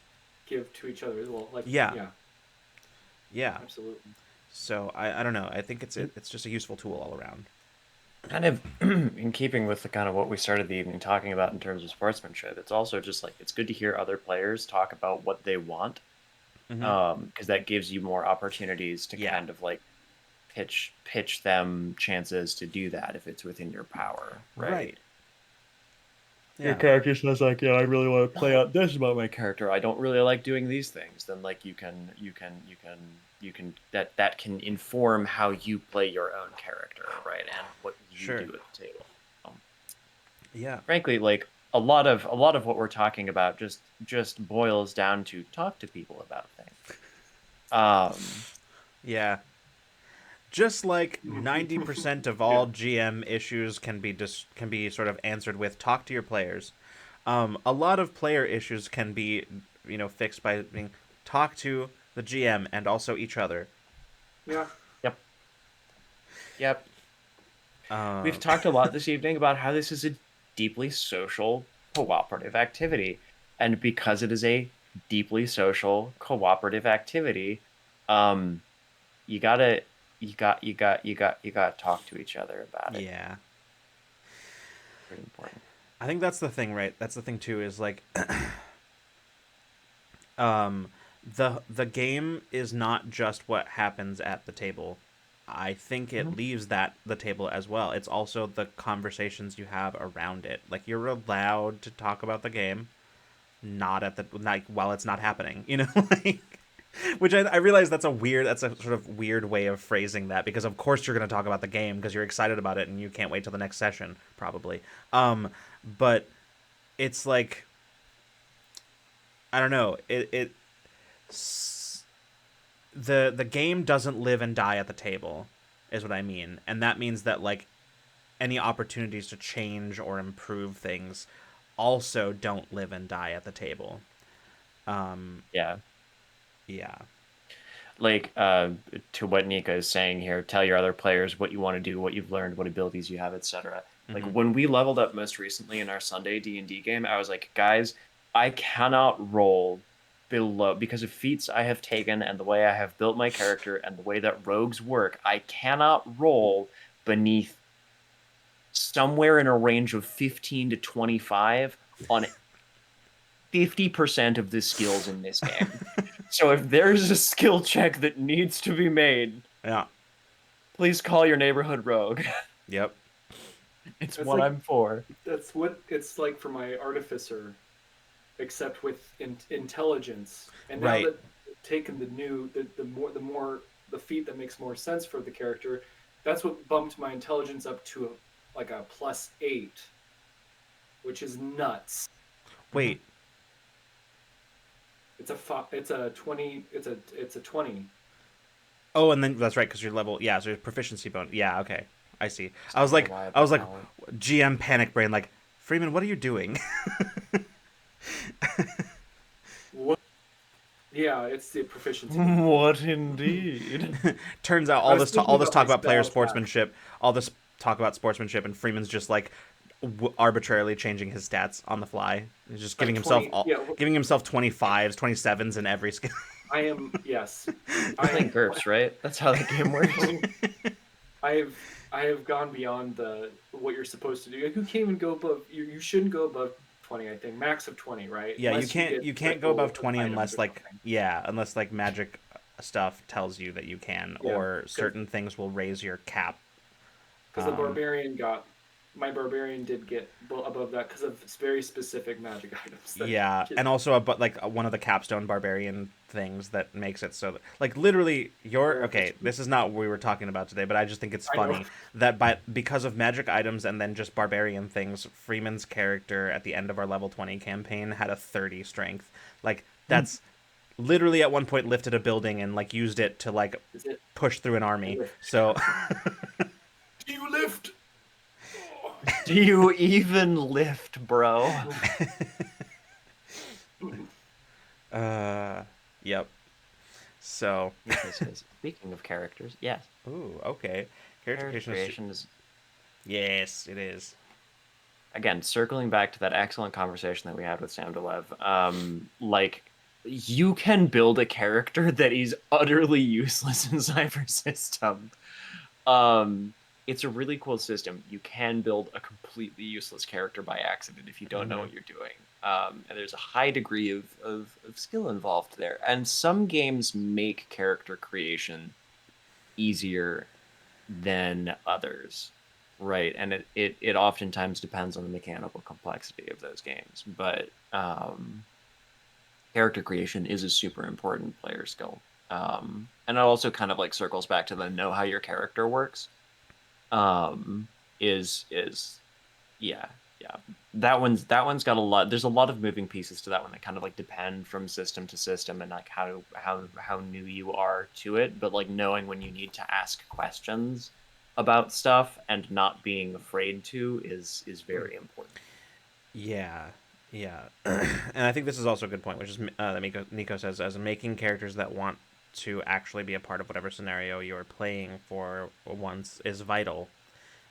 give to each other as well. Like Yeah, yeah, yeah. absolutely. So I don't know. I think it's just a useful tool all around. Kind of in keeping with the kind of what we started the evening talking about in terms of sportsmanship, it's also just like it's good to hear other players talk about what they want, because that gives you more opportunities to Yeah. kind of like pitch them chances to do that if it's within your power, right? Right. Your Yeah. character says like, yeah, I really want to play out this about my character. I don't really like doing these things. Then like you can that can inform how you play your own character, right? And what you Sure. do at the table. Yeah. Frankly, like a lot of what we're talking about just boils down to talk to people about things. Yeah. just like 90% of Yeah. all GM issues can be sort of answered with talk to your players. A lot of player issues can be, fixed by being talk to the GM and also each other. Yeah. Yep. Yep. Uh, We've talked a lot this evening about how this is a deeply social cooperative activity. And because it is a deeply social cooperative activity, um, you gotta you gotta talk to each other about it. yeah, Pretty important. I think that's the thing, right? That's the thing too. Is like, um, the game is not just what happens at the table. I think it Mhm. leaves that the table as well. It's also the conversations you have around it. Like you're allowed to talk about the game, not at the like while it's not happening. Like which I realize that's a sort of weird way of phrasing that because of course you're going to talk about the game because you're excited about it and you can't wait till the next session probably. But it's like I don't know. The game doesn't live and die at the table, is what I mean, and that means that like any opportunities to change or improve things also don't live and die at the table. Um, Yeah. yeah. Like to what Nika is saying here, tell your other players what you want to do, what you've learned, what abilities you have, etc. Like Hmm. when we leveled up most recently in our Sunday D&D game, I was like, guys, I cannot roll below because of feats I have taken and the way I have built my character and the way that rogues work. I cannot roll beneath somewhere in a range of 15 to 25 on 50% of the skills in this game. So if there's a skill check that needs to be made, Yeah. please call your neighborhood rogue. Yep. It's That's what like I'm for. that's what it's like for my artificer, except with intelligence. And now Right. that I've taken the more the feat that makes more sense for the character, that's what bumped my intelligence up to like a +8, which is nuts. Mhm. Wait. It's a 20. It's a 20. Oh, and then that's right because your level. Yeah. So your proficiency bonus. Yeah. Okay. I see. It's not a I reliable was like, talent. GM panic brain. Like, Freeman, what are you doing? What? Yeah, it's the proficiency bonus. What indeed? Turns out I was thinking all this about my talk about player spell attack. sportsmanship, all this talk about sportsmanship, and Freeman's just like arbitrarily changing his stats on the fly. He's just Like 20. Yeah, giving himself 25s, 27s in every skill. I am. Yes, You're I playing am. GURPS, right? That's how the game works. I have gone beyond the what you're supposed to do. Like, you can't even go above. You shouldn't go above 20. I think max of 20, right? Yeah, Unless you get you can't go above critical 20 items unless or like something. unless like magic stuff tells you that you can Yeah, or certain things will raise your cap. because the Um barbarian got my barbarian did get above that because of very specific magic items that Yeah, get and also but like one of the capstone barbarian things that makes it so that, like literally your that's okay, this is not what we were talking about today, but I just think it's I know. funny that because of magic items and then just barbarian things, Freeman's character at the end of our level 20 campaign had a 30 strength. Like that's literally at one point lifted a building and like used it to like Is it push through an I army. lift? So Do you lift? Oh. Do you even lift, bro? yep. So Nika says, speaking of characters, yes, ooh, okay. Character character creation is creation is, yes, it is. again, circling back to that excellent conversation that we had with Sam Delev, like you can build a character that is utterly useless in Cypher System. Um, it's a really cool system. You can build a completely useless character by accident if you don't know Mm-hmm. what you're doing. And there's a high degree of skill involved there. And some games make character creation easier than others, right? And it oftentimes depends on the mechanical complexity of those games. But character creation is a super important player skill. And it also kind of like circles back to the know how your character works. Um, is yeah. Yeah, that one's got a lot. There's a lot of moving pieces to that one that kind of like depend from system to system and like how new you are to it. But like knowing when you need to ask questions about stuff and not being afraid to is very important. Yeah, yeah, and I think this is also a good point, which is that Nico says, as making characters that want to actually be a part of whatever scenario you're playing for once is vital.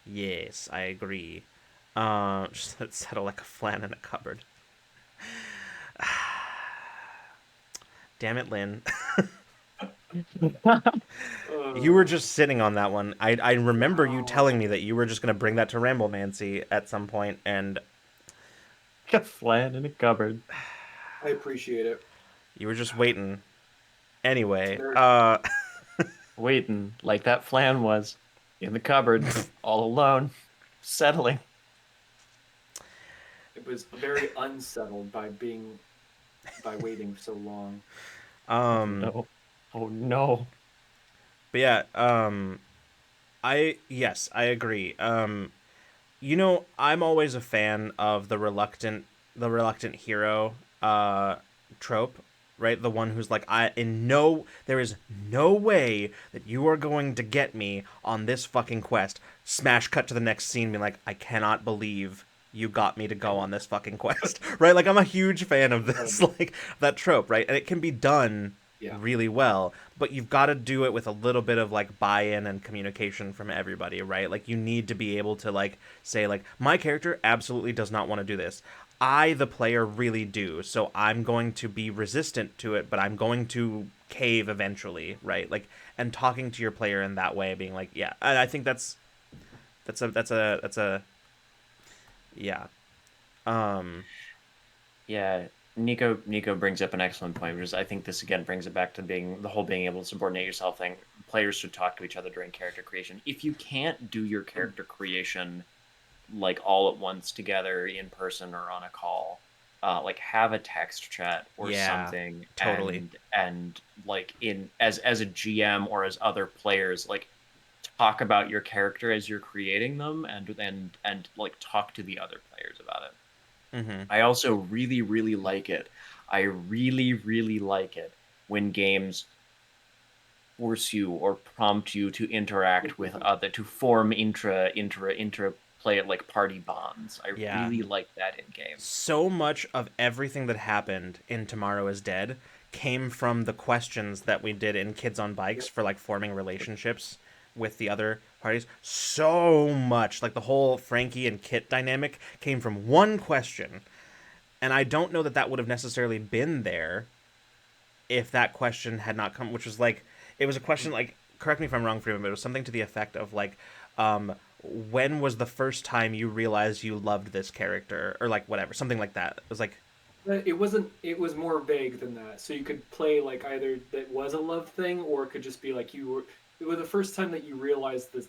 Yes, I agree. Just let it settle like a flan in a cupboard. Damn it, Lynn. You were Uh, just sitting on that one. I remember you telling me that you were just going to bring that to Ramblemancy at some point, and A flan in a cupboard. I appreciate it. you were just waiting. Anyway, There, Waiting like that flan was in the cupboard, all alone, settling. it was very unsettled by waiting so long. Oh um, no. Oh no. but yeah, yes, I agree. I'm always a fan of the reluctant hero trope, right? The one who's like, there is no way that you are going to get me on this fucking quest. Smash cut to the next scene, being like, I cannot believe you got me to go on this fucking quest, right? Like, I'm a huge fan of this, Incredible. like that trope, right? And it can be done Yeah. really well, but you've got to do it with a little bit of like buy-in and communication from everybody, right? Like, you need to be able to like say like, my character absolutely does not want to do this. I, the player, really do. So I'm going to be resistant to it, but I'm going to cave eventually, right? Like, and talking to your player in that way, being like, yeah, and I think that's a yeah. Um, Yeah, Nico brings up an excellent point, because I think this again brings it back to being able to subordinate yourself thing. Players should talk to each other during character creation. If you can't do your Mm. character creation like all at once together in person or on a call, like have a text chat or yeah, something, totally. and like in as a GM or as other players, like talk about your character as you're creating them, and like talk to the other players about it. Mm-hmm. I also really, really like it. I really, really like it when games force you or prompt you to interact with other, to form intra play like party bonds. I Yeah. really like that in games. So much of everything that happened in Tomorrow is Dead came from the questions that we did in Kids on Bikes Yep. for like forming relationships with the other parties. So much, like the whole Frankie and Kit dynamic came from one question, and I don't know that that would have necessarily been there if that question had not come, which was like, it was a question like, correct me if I'm wrong, Freeman, but it was something to the effect of like, um, when was the first time you realized you loved this character, or like whatever, something like that. It was like, It wasn't. It was more vague than that. So you could play like either that was a love thing, or it could just be like you were. It was the first time that you realized that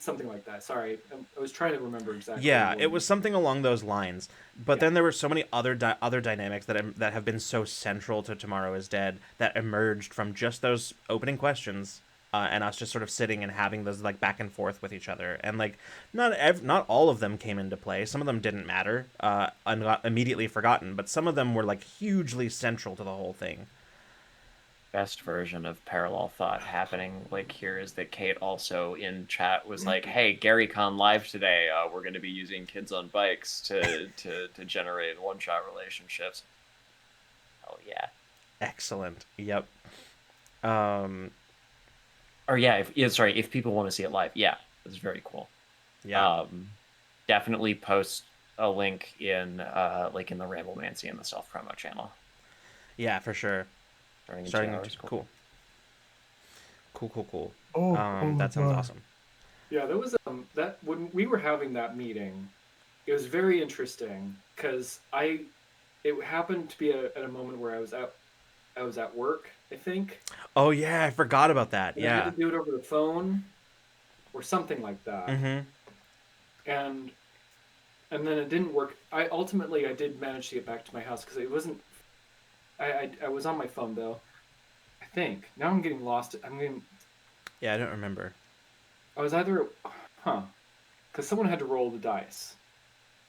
something like that. Sorry, I was trying to remember exactly the yeah, it word. was something along those lines. But Yeah. then there were so many other dynamics that have been so central to Tomorrow is Dead that emerged from just those opening questions, and us just sort of sitting and having those like back and forth with each other. And like, not all of them came into play. Some of them didn't matter, and got immediately forgotten. But some of them were like hugely central to the whole thing. Best version of parallel thought happening like here is that Kate also in chat was like, "Hey, GaryCon live today. We're going to be using kids on bikes to generate one-shot relationships." Oh yeah. Excellent. Yep. Um. Or yeah, if people want to see it live, yeah, it's very cool. Yeah. Um, Definitely post a link in like in the Ramblemancy and the self promo channel Yeah. For sure. starting in two Starting to, hours. Cool. cool. Cool. Cool. Cool. Oh, oh my That sounds god. awesome. Yeah, that was that when we were having that meeting, it was very interesting because I it happened to be at a moment where I was at work, I think, Oh yeah, I forgot about that. and I had to Yeah. do it over the phone or something like that, Mm-hmm. and then it didn't work. I did manage to get back to my house because it wasn't. I was on my phone though. I think now I'm getting lost. I'm getting. Yeah, I don't remember. I was either, huh? because someone had to roll the dice,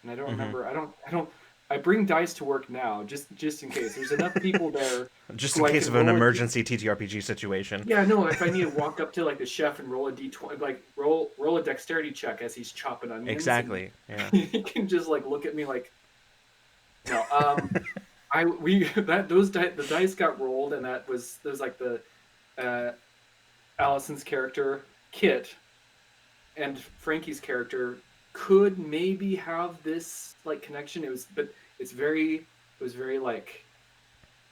and I don't Mm-hmm. remember. I bring dice to work now, just in case. There's enough people there Just who in I case can of an roll a d. emergency TTRPG situation. Yeah, no. If I need to walk up to like the chef and roll a d20, like roll a dexterity check as he's chopping onions, and Exactly. Yeah. he can just like look at me like, no. I we that the dice got rolled, and there's like the uh, Allison's character Kit and Frankie's character could maybe have this like connection. It was very like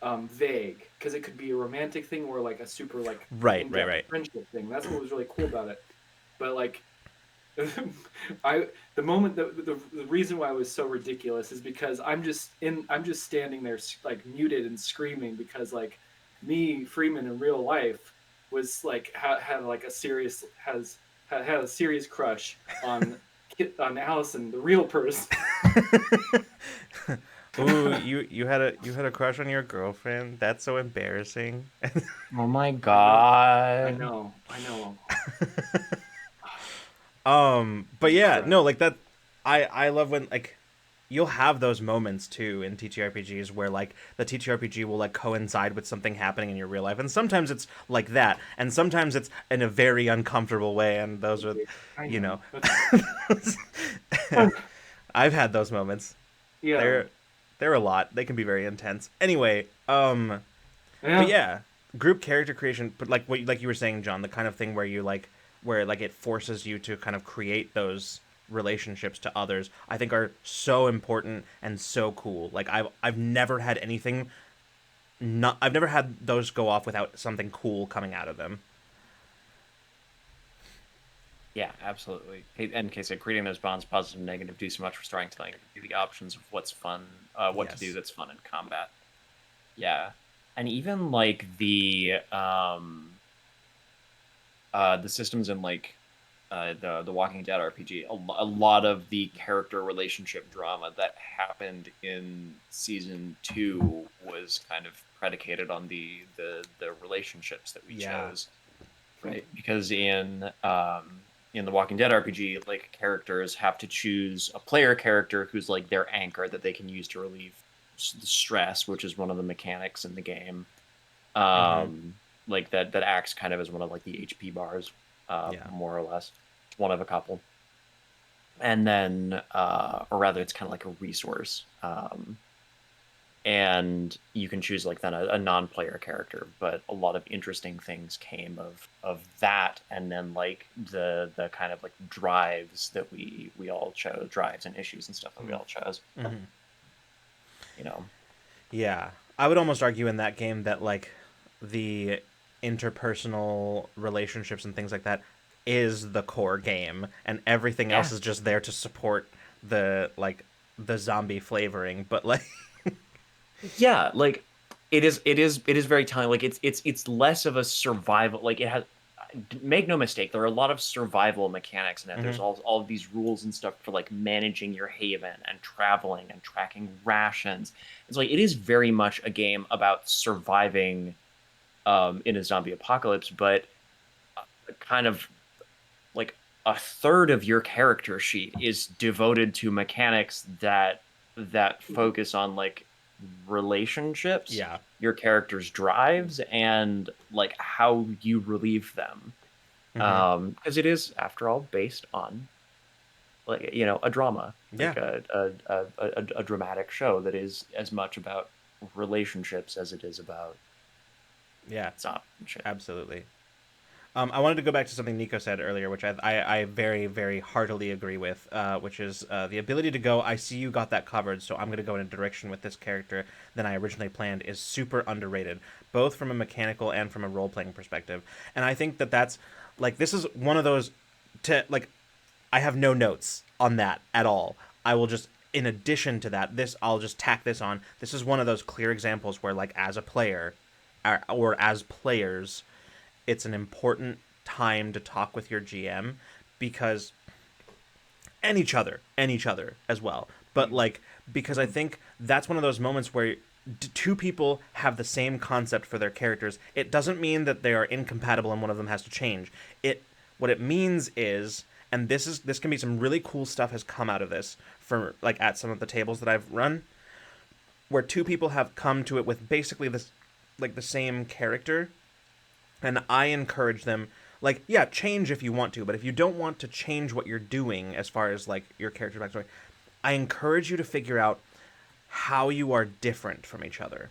vague because it could be a romantic thing or like a super like Right. Right. in-depth Right. friendship thing. That's what was really cool about it. But like I the moment the reason why it was so ridiculous is because I'm just standing there like muted and screaming because like me Freeman in real life was like had like a serious has had a serious crush on on Allison, the real person. Ooh, you had a crush on your girlfriend? That's so embarrassing. Oh my I know, I god. know, I know. But yeah, no, Incredible. like that. I love when like you'll have those moments too in TTRPGs where like the TTRPG will like coincide with something happening in your real life, and sometimes it's like that, and sometimes it's in a very uncomfortable way, and those are, I you know, know. That's I've had those moments. yeah. They're they're a lot. They can be very intense. Anyway, but Yeah. yeah, group character creation, but like you were saying, John, the kind of thing where you like where like it forces you to kind of create those relationships to others, I think are so important and so cool. Like I've never had anything not I've never had those go off without something cool coming out of them. Yeah, absolutely. And Casey, creating those bonds, positive and negative, do so much for storytelling. Give you the options of what's fun, what to do Yes. that's fun in combat. Yeah, and even like the systems in like the Walking Dead RPG, a lot of the character relationship drama that happened in season 2 was kind of predicated on the relationships that we Yeah. chose, right? Because in the Walking Dead RPG, like characters have to choose a player character who's like their anchor that they can use to relieve stress, which is one of the mechanics in the game. Mhm. Um, like that acts kind of as one of like the HP bars, Yeah. more or less. It's one of a couple. And then, or rather, it's kind of like a resource. And you can choose like then a non-player character, but a lot of interesting things came of that, and then like the kind of like drives that we all chose, drives and issues and stuff that we all chose, Mhm. you know. Yeah. I would almost argue in that game that like the interpersonal relationships and things like that is the core game, and everything else Yeah, is just there to support the like the zombie flavoring, but like yeah, like it is very telling. Like it's less of a survival, like it has, make no mistake, there are a lot of survival mechanics in it. There's Mhm. all of these rules and stuff for like managing your haven and traveling and tracking rations. It's like it is very much a game about surviving in a zombie apocalypse, but kind of like a third of your character sheet is devoted to mechanics that focus on like relationships, Yeah. your character's drives, and like how you relieve them. Mhm. Because it is, after all, based on like a drama, Yeah. like a dramatic show that is as much about relationships as it is about Yeah. zombie. Absolutely. I wanted to go back to something Nico said earlier, which I very, very heartily agree with, which is the ability to go, I see you got that covered, so I'm going to go in a direction with this character than I originally planned, is super underrated, both from a mechanical and from a role playing perspective. And I think that that's, like, this is one of those, like, I have no notes on that at all. I will just, in addition to that, I'll just tack this on. This is one of those clear examples where, like, as a player, or as players, it's an important time to talk with your GM because and each other as well. But Mm-hmm. like because I think that's one of those moments where two people have the same concept for their characters. It doesn't mean that they are incompatible and one of them has to change. It What it means is, and this can be some really cool stuff has come out of this for like at some of the tables that I've run, where two people have come to it with basically this like the same character, and I encourage them, like, yeah, change if you want to, but if you don't want to change what you're doing as far as like your character backstory, I encourage you to figure out how you are different from each other.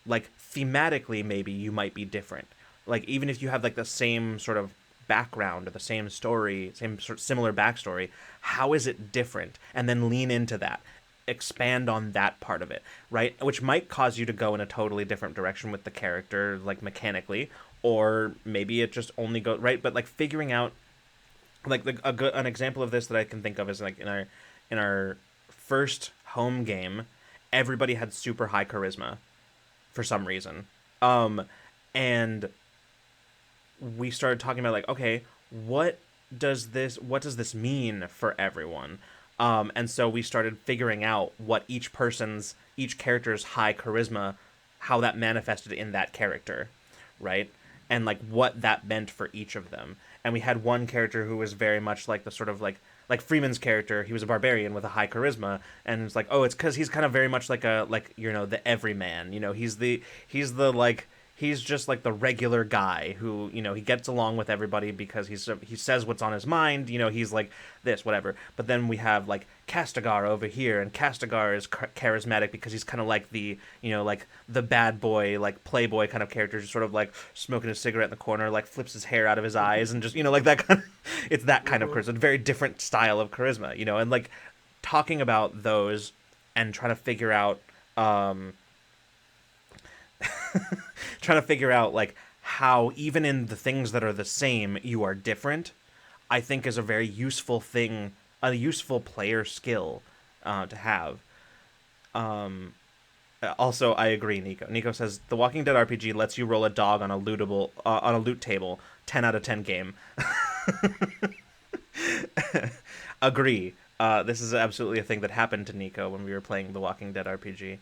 Like thematically, maybe you might be different. Like even if you have like the same sort of background or the same story, same sort of similar backstory, how is it different? And then lean into that. Expand on that part of it, right? Which might cause you to go in a totally different direction with the character, like mechanically, or maybe it just only go right. But like figuring out, like an example of this that I can think of is like in our first home game, everybody had super high charisma for some reason. And we started talking about like, okay, what does this mean for everyone? And so we started figuring out what each character's high charisma, how that manifested in that character, right? And like what that meant for each of them. And we had one character who was very much like the sort of like Freeman's character. He was a barbarian with a high charisma, and it's like, oh, it's because he's kind of very much like the everyman. He's the like he's just like the regular guy who he gets along with everybody because he says what's on his mind. He's like this whatever. But then we have like Castigar over here, and Castigar is charismatic because he's kind of like like the bad boy, like playboy kind of character, just sort of like smoking a cigarette in the corner, like flips his hair out of his eyes, and just like that kind of it's that kind of charisma, a very different style of charisma, and like talking about those and trying to figure out trying to figure out like how even in the things that are the same you are different, I think is a very useful thing, a useful player skill to have. Also, I agree, Nico. Nico says the Walking Dead RPG lets you roll a dog on a loot table. 10 out of 10 game. Agree. This is absolutely a thing that happened to Nico when we were playing the Walking Dead RPG.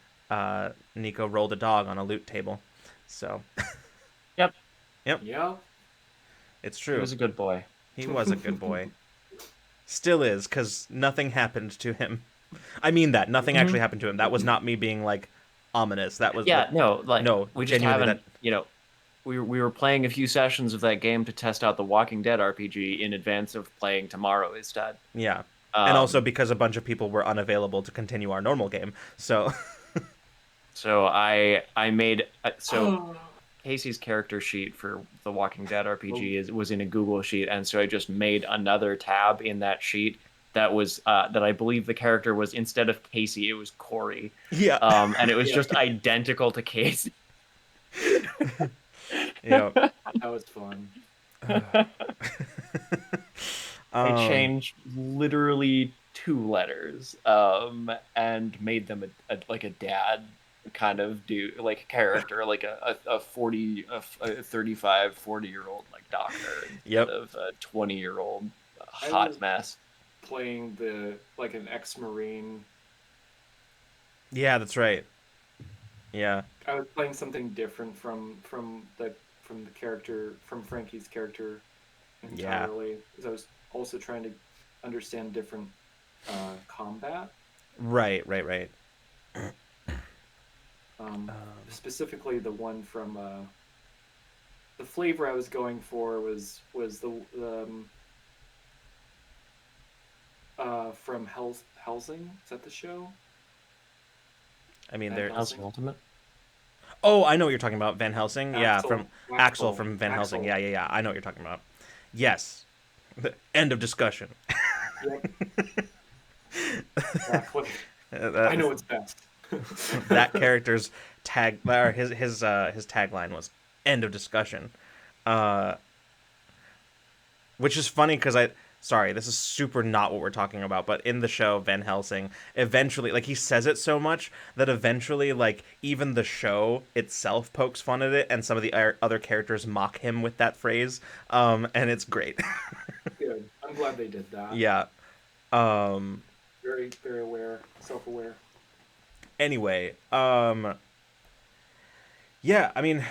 Nico rolled a dog on a loot table. So. Yep. Yeah. It's true. He was a good boy. He was a good boy. Still is, because nothing happened to him. I mean that. Nothing actually happened to him. That was not me being, like, ominous. That was... no, we just haven't, that... we were playing a few sessions of that game to test out the Walking Dead RPG in advance of playing tomorrow instead. Yeah. And also because a bunch of people were unavailable to continue our normal game, so... So I made... Casey's character sheet for the Walking Dead RPG was in a Google sheet, and so I just made another tab in that sheet that was that I believe the character was, instead of Casey, it was Corey. Yeah. And it was just identical to Casey. Yeah. That was fun. I changed literally 2 letters and made them like a dad kind of like character, like a 35, 40-year-old like doctor instead of a 20-year-old hot mess. Playing like an ex-Marine. Yeah, that's right. Yeah. I was playing something different from the character, from Frankie's character entirely. Because I was also trying to understand different combat. Right. Specifically, the one from the flavor I was going for was the from Helsing. Is that the show? I mean, Van Helsing Ultimate. Oh, I know what you're talking about, Van Helsing. Axel From Van Helsing. Yeah. I know what you're talking about. Yes. The end of discussion. Yep. Exactly. I know it's best. That character's his tagline was "end of discussion," which is funny because this is super not what we're talking about, but in the show Van Helsing eventually, like, he says it so much that eventually, like, even the show itself pokes fun at it, and some of the other characters mock him with that phrase, and it's great. Good. I'm glad they did that. Yeah. Very, very aware, self-aware. Anyway, yeah, I mean,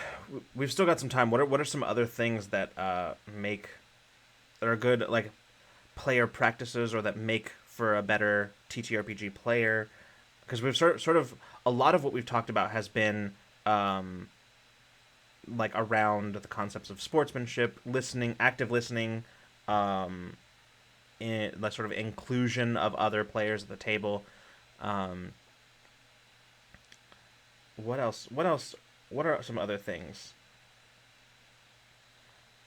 we've still got some time. What are some other things that make good like player practices, or that make for a better TTRPG player. Because we've sort of a lot of what we've talked about has been like around the concepts of sportsmanship, listening, active listening, um, like sort of inclusion of other players at the table. Um, what else? What else? What are some other things?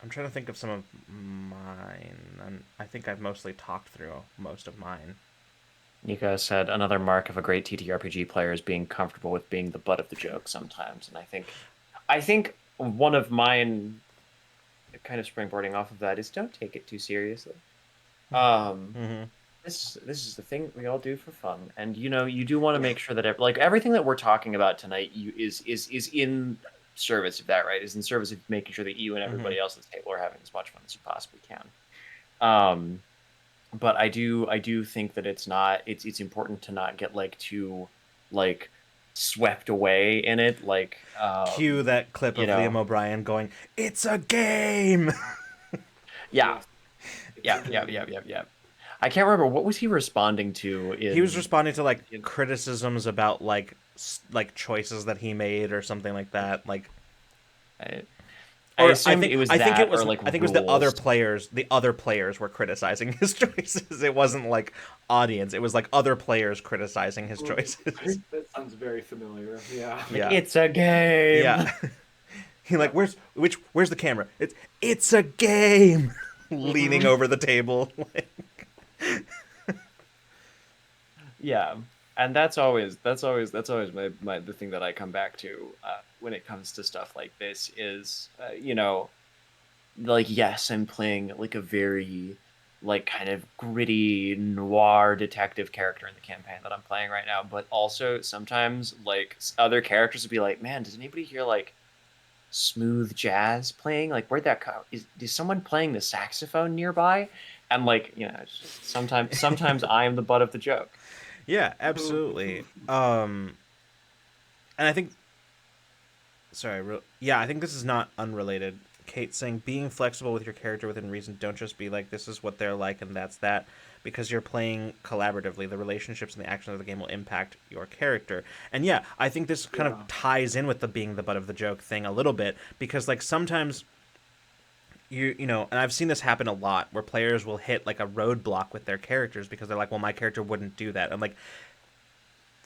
I'm trying to think of some of mine, and I think I've mostly talked through most of mine. Nico said another mark of a great TTRPG player is being comfortable with being the butt of the joke sometimes, and I think one of mine, kind of springboarding off of that, is don't take it too seriously. Um, Mm-hmm. this is the thing we all do for fun, and you do want to make sure that like everything that we're talking about tonight is in service of that, right? Is in service of making sure that you and Mm-hmm. everybody else at the table are having as much fun as you possibly can. Um, but I do think that it's important to not get like too like swept away in it, like Cue that clip you of know Liam O'Brien going, "It's a game." yeah, Yes, it's a yeah, yeah, yeah, game. yeah, yeah. I can't remember what was he responding to He was in, responding to like in criticisms about like choices that he made or something like that. Like, I, I or assumed it was I think it that, or was like I think it was the other rules. players. The other players were criticizing his choices. It wasn't like audience. It was like other players criticizing his choices. That sounds very familiar. Yeah. Like Yeah, it's a game. yeah. He like, Yep. where's the camera? It's a game. Leaning Hmm. over the table. Like, Yeah, and that's always my the thing that I come back to when it comes to stuff like this is like yes, I'm playing like a very like kind of gritty noir detective character in the campaign that I'm playing right now, but also sometimes like other characters would be like, man, does anybody hear like smooth jazz playing? Like where'd that come? Is someone playing the saxophone nearby? And like it's just sometimes I am the butt of the joke. yeah, absolutely. And I think, sorry, yeah, I think this is not unrelated. Kate saying being flexible with your character within reason. Don't just be like, this is what they're like and that's that, because you're playing collaboratively. The relationships and the actions of the game will impact your character. And yeah, I think this kind of Yeah. ties in with the being the butt of the joke thing a little bit, because like sometimes and I've seen this happen a lot where players will hit like a roadblock with their characters because they're like, well, my character wouldn't do that. I'm like,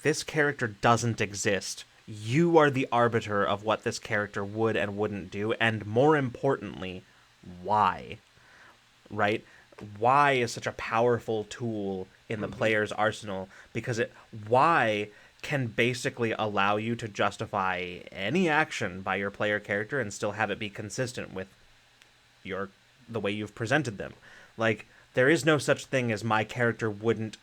this character doesn't exist. You are the arbiter of what this character would and wouldn't do, and more importantly, why. Right? Why is such a powerful tool in the Hmm. player's arsenal, because why can basically allow you to justify any action by your player character and still have it be consistent with your the way you've presented them. Like, there is no such thing as my character wouldn't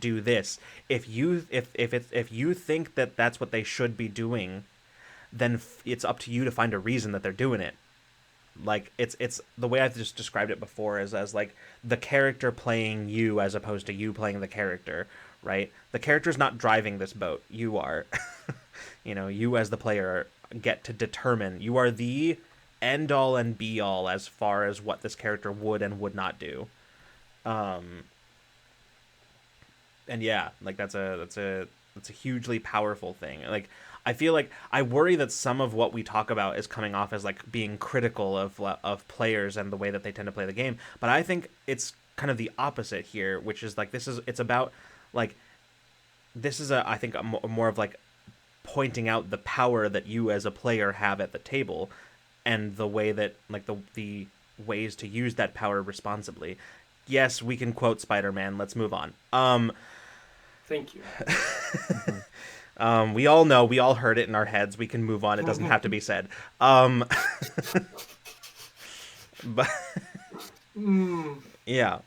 do this. If you think that that's what they should be doing, then it's up to you to find a reason that they're doing it. Like, it's the way I've just described it before is as like the character playing you as opposed to you playing the character, right? The character's not driving this boat, you are. You as the player get to determine. You are the end all and be all as far as what this character would and would not do. um and yeah, like that's a hugely powerful thing. Like, I feel like I worry that some of what we talk about is coming off as like being critical of players and the way that they tend to play the game, but I think it's kind of the opposite here, which is like it's about like this is I think more of like pointing out the power that you as a player have at the table, and the way that like the ways to use that power responsibly. Yes, we can quote Spider-Man. Let's move on. Thank you. Mhm. We all know, we all heard it in our heads. We can move on. It doesn't have to be said. Um, but Mm. yeah,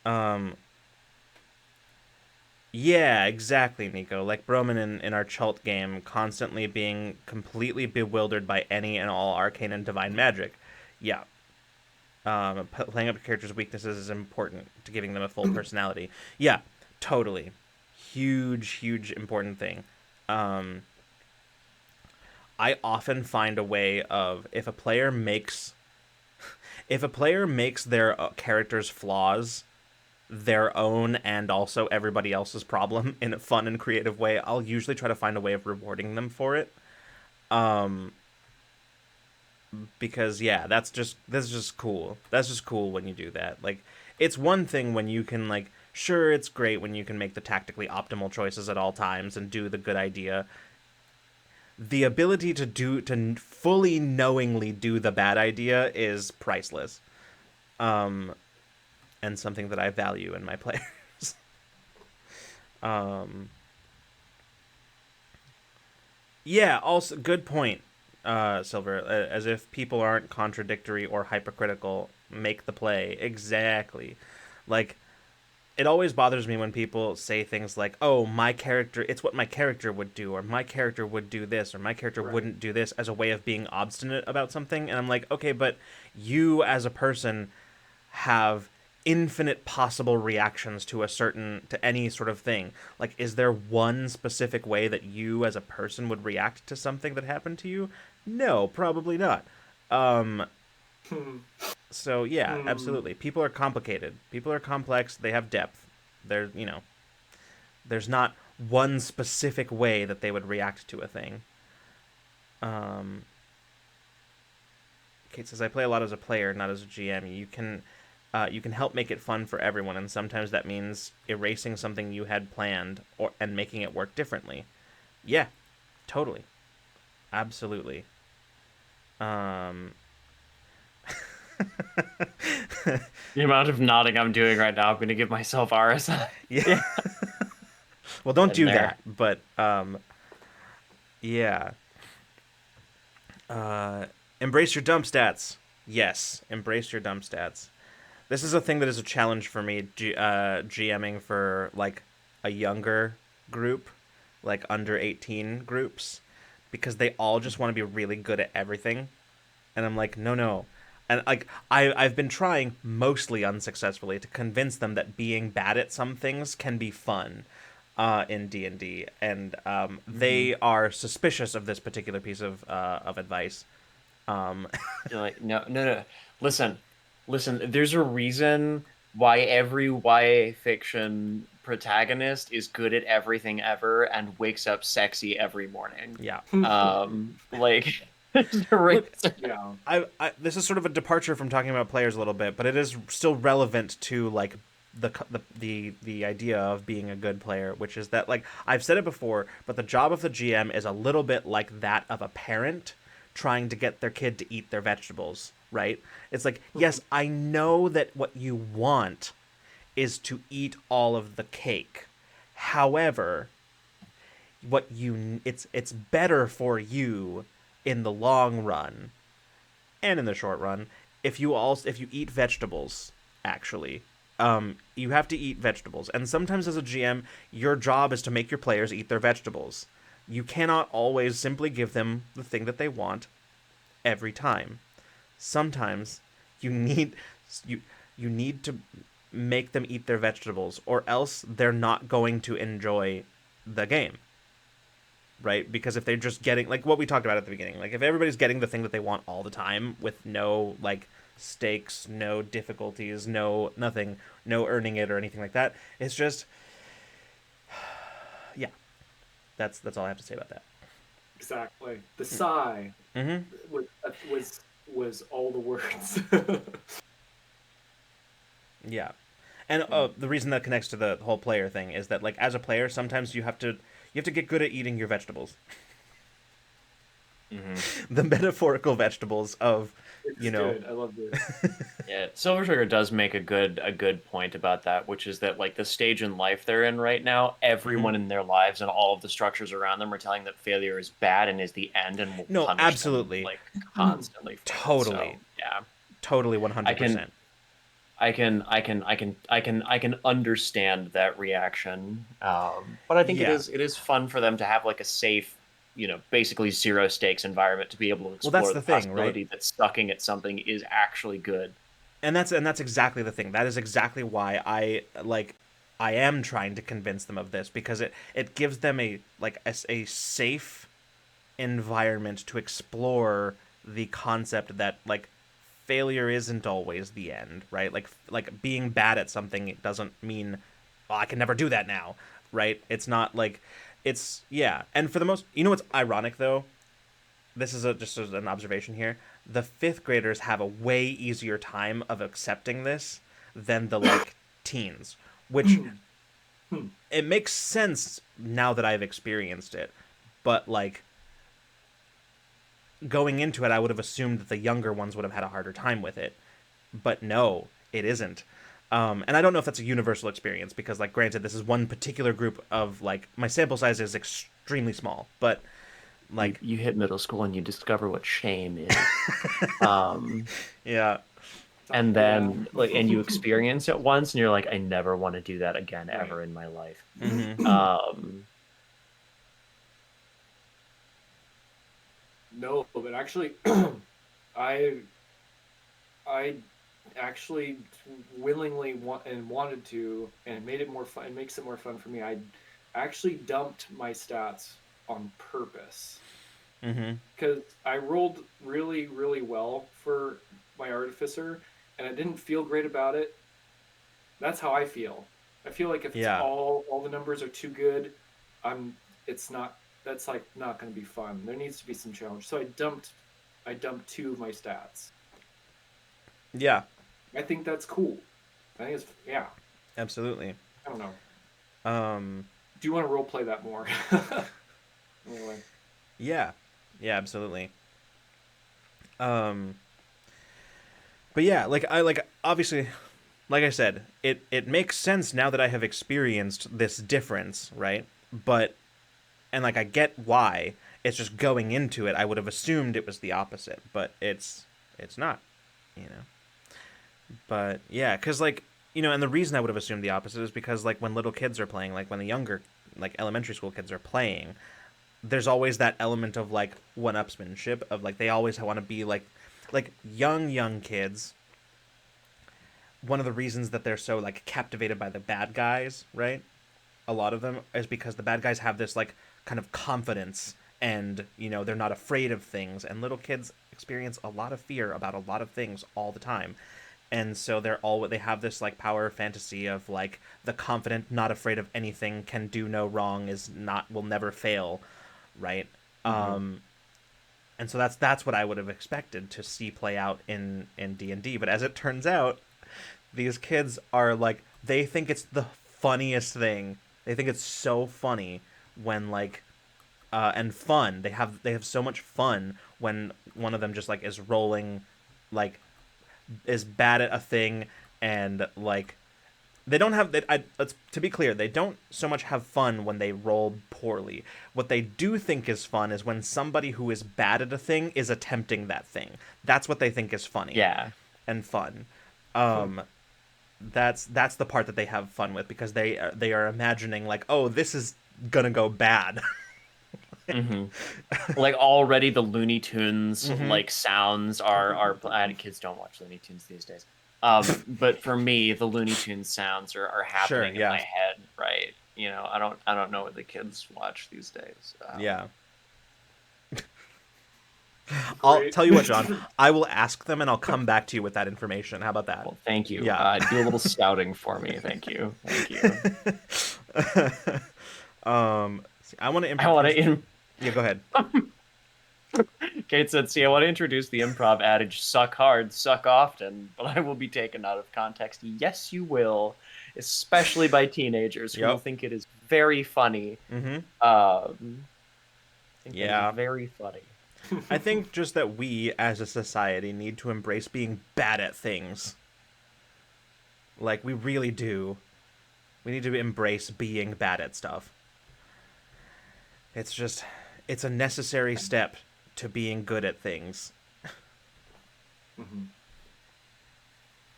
um, yeah, exactly, Nico. Like Broman in our Chult game, constantly being completely bewildered by any and all arcane and divine magic. Yeah, playing up your character's weaknesses is important to giving them a full personality. Yeah, totally. Huge, huge, important thing. Um, I often find a way of, if a player makes if a player makes their character's flaws their own and also everybody else's problem in a fun and creative way, I'll usually try to find a way of rewarding them for it. Because yeah, that's just cool. That's just cool when you do that. Like, it's one thing when you can, like, sure, it's great when you can make the tactically optimal choices at all times and do the good idea. The ability to fully knowingly do the bad idea is priceless. And something that I value in my players. um yeah, also good point, Silver. As if people aren't contradictory or hypocritical, make the play. Exactly. Like, it always bothers me when people say things like, "Oh, my character, it's what my character would do," or "My character would do this," or "My character Right. wouldn't do this," as a way of being obstinate about something. And I'm like, okay, but you as a person have infinite possible reactions to any sort of thing. Like, is there one specific way that you as a person would react to something that happened to you? No, probably not. Um, Hmm. so yeah, Hmm. absolutely. People are complicated. People are complex. They have depth. They're, there's not one specific way that they would react to a thing. Um, Kate says, "I play a lot as a player, not as a GM. You can help make it fun for everyone, and sometimes that means erasing something you had planned and making it work differently." Yeah, totally, absolutely. Um, The amount of nodding I'm doing right now, I'm going to give myself RSI. yeah. Well, don't In do there. that. But yeah. Uh, Embrace your dump stats. Yes, embrace your dump stats. This is a thing that is a challenge for me, GMing for, like, a younger group, like under 18 groups, because they all just want to be really good at everything. And I'm like, no, no. And, like, I've been trying, mostly unsuccessfully, to convince them that being bad at some things can be fun in D&D. And they are suspicious of this particular piece of advice. Um, You're like, no, no, no. Listen, listen. There's a reason why every YA fiction protagonist is good at everything ever and wakes up sexy every morning. yeah. Like, there's a Look, reason. Yeah. this is sort of a departure from talking about players a little bit, but it is still relevant to, like, the idea of being a good player, which is that, like, I've said it before, but the job of the GM is a little bit like that of a parent trying to get their kid to eat their vegetables, right? It's like, yes, I know that what you want is to eat all of the cake. However, it's better for you in the long run and in the short run if you eat vegetables. Actually, you have to eat vegetables, and sometimes as a GM, your job is to make your players eat their vegetables. You cannot always simply give them the thing that they want every time. Sometimes you need you you need to make them eat their vegetables, or else they're not going to enjoy the game, right? Because if they're just getting, like what we talked about at the beginning, like if everybody's getting the thing that they want all the time with no, like, stakes, no difficulties, no nothing, no earning it or anything like that, it's just, yeah, that's all I have to say about that. Exactly. The sigh Mm-hmm. was was all the words. Yeah. And the reason that connects to the whole player thing is that, like, as a player, sometimes you have to get good at eating your vegetables. The metaphorical vegetables of, It's you know, good. I loved it. Yeah, Silver Sugar does make a good point about that, which is that, like, the stage in life they're in right now, mhm. everyone in their lives and all of the structures around them are telling them that failure is bad and is the end and will No, punish them, absolutely, like, constantly for it. totally, So yeah, totally, one I hundred can percent. I can understand that reaction. But I think it Yeah. is fun for them to have, like, a safe, basically zero stakes environment to be able to Well, that's explore the the thing, right? possibility that sucking at something is actually good. And that's exactly the thing. That is exactly why I am trying to convince them of this, because it gives them a safe environment to explore the concept that, like, failure isn't always the end, right? Like being bad at something doesn't mean, oh, I can never do that now, right? It's not like it's yeah. And for the most, you know what's ironic though? This is just as an observation here. The fifth graders have a way easier time of accepting this than the like teens, which it makes sense now that I've experienced it. But like going into it, I would have assumed that the younger ones would have had a harder time with it. But no, it isn't. And I don't know if that's a universal experience because, like, granted, this is one particular group of like my sample size is extremely small, but like you hit middle school and you discover what shame is. yeah, And then like and you experience it once and you're like, I never want to do that again ever in my life. No, but actually, I I actually willingly wanted to, and it made it more fun. It makes it more fun for me. I actually dumped my stats on purpose because I rolled really, really well for my artificer, and I didn't feel great about it. That's how I feel. I feel like if it's Yeah. all the numbers are too good, it's not. That's like not going to be fun. There needs to be some challenge. So I dumped two of my stats. Yeah, I think that's cool. I think it's yeah. absolutely. I don't know. Um, Do you want to role play that more? Anyway, yeah, yeah, absolutely. Um, but yeah, like obviously, like I said, it makes sense now that I have experienced this difference, right? But and like I get why. It's just going into it, I would have assumed it was the opposite, but it's not, you know. But yeah, because like and the reason I would have assumed the opposite is because like when little kids are playing, like when the younger, like elementary school kids are playing, there's always that element of like one-upsmanship of like they always want to be like young kids. One of the reasons that they're so like captivated by the bad guys, right? A lot of them is because the bad guys have this like kind of confidence and they're not afraid of things, and little kids experience a lot of fear about a lot of things all the time. And so they have this like power fantasy of like the confident, not afraid of anything, can do no wrong, will never fail, right? And so that's what I would have expected to see play out in D&D. But as it turns out, these kids are like, they think it's the funniest thing. They think it's so funny when like and fun. They have so much fun when one of them just like is rolling, like is bad at a thing, and like they don't have that. Let's to be clear, they don't so much have fun when they roll poorly. What they do think is fun is when somebody who is bad at a thing is attempting that thing. That's what they think is funny. Yeah. And fun. That's the part that they have fun with, because they are imagining like, oh, this is gonna go bad. Like already the Looney Tunes like sounds are kids don't watch Looney Tunes these days. But for me, the Looney Tunes sounds are happening in my head, right? I don't know what the kids watch these days. Yeah. I'll tell you what, John. I will ask them and I'll come back to you with that information. How about that? Well, thank you. Yeah. Do a little scouting for me. Thank you. I want to. Yeah, go ahead. Kate said, "See, I want to introduce the improv adage: suck hard, suck often, but I will be taken out of context. Yes, you will, especially by teenagers who will think it is very funny. Yeah, very funny." I think just that we, as a society, need to embrace being bad at things. Like, we really do. We need to embrace being bad at stuff. It's a necessary step to being good at things.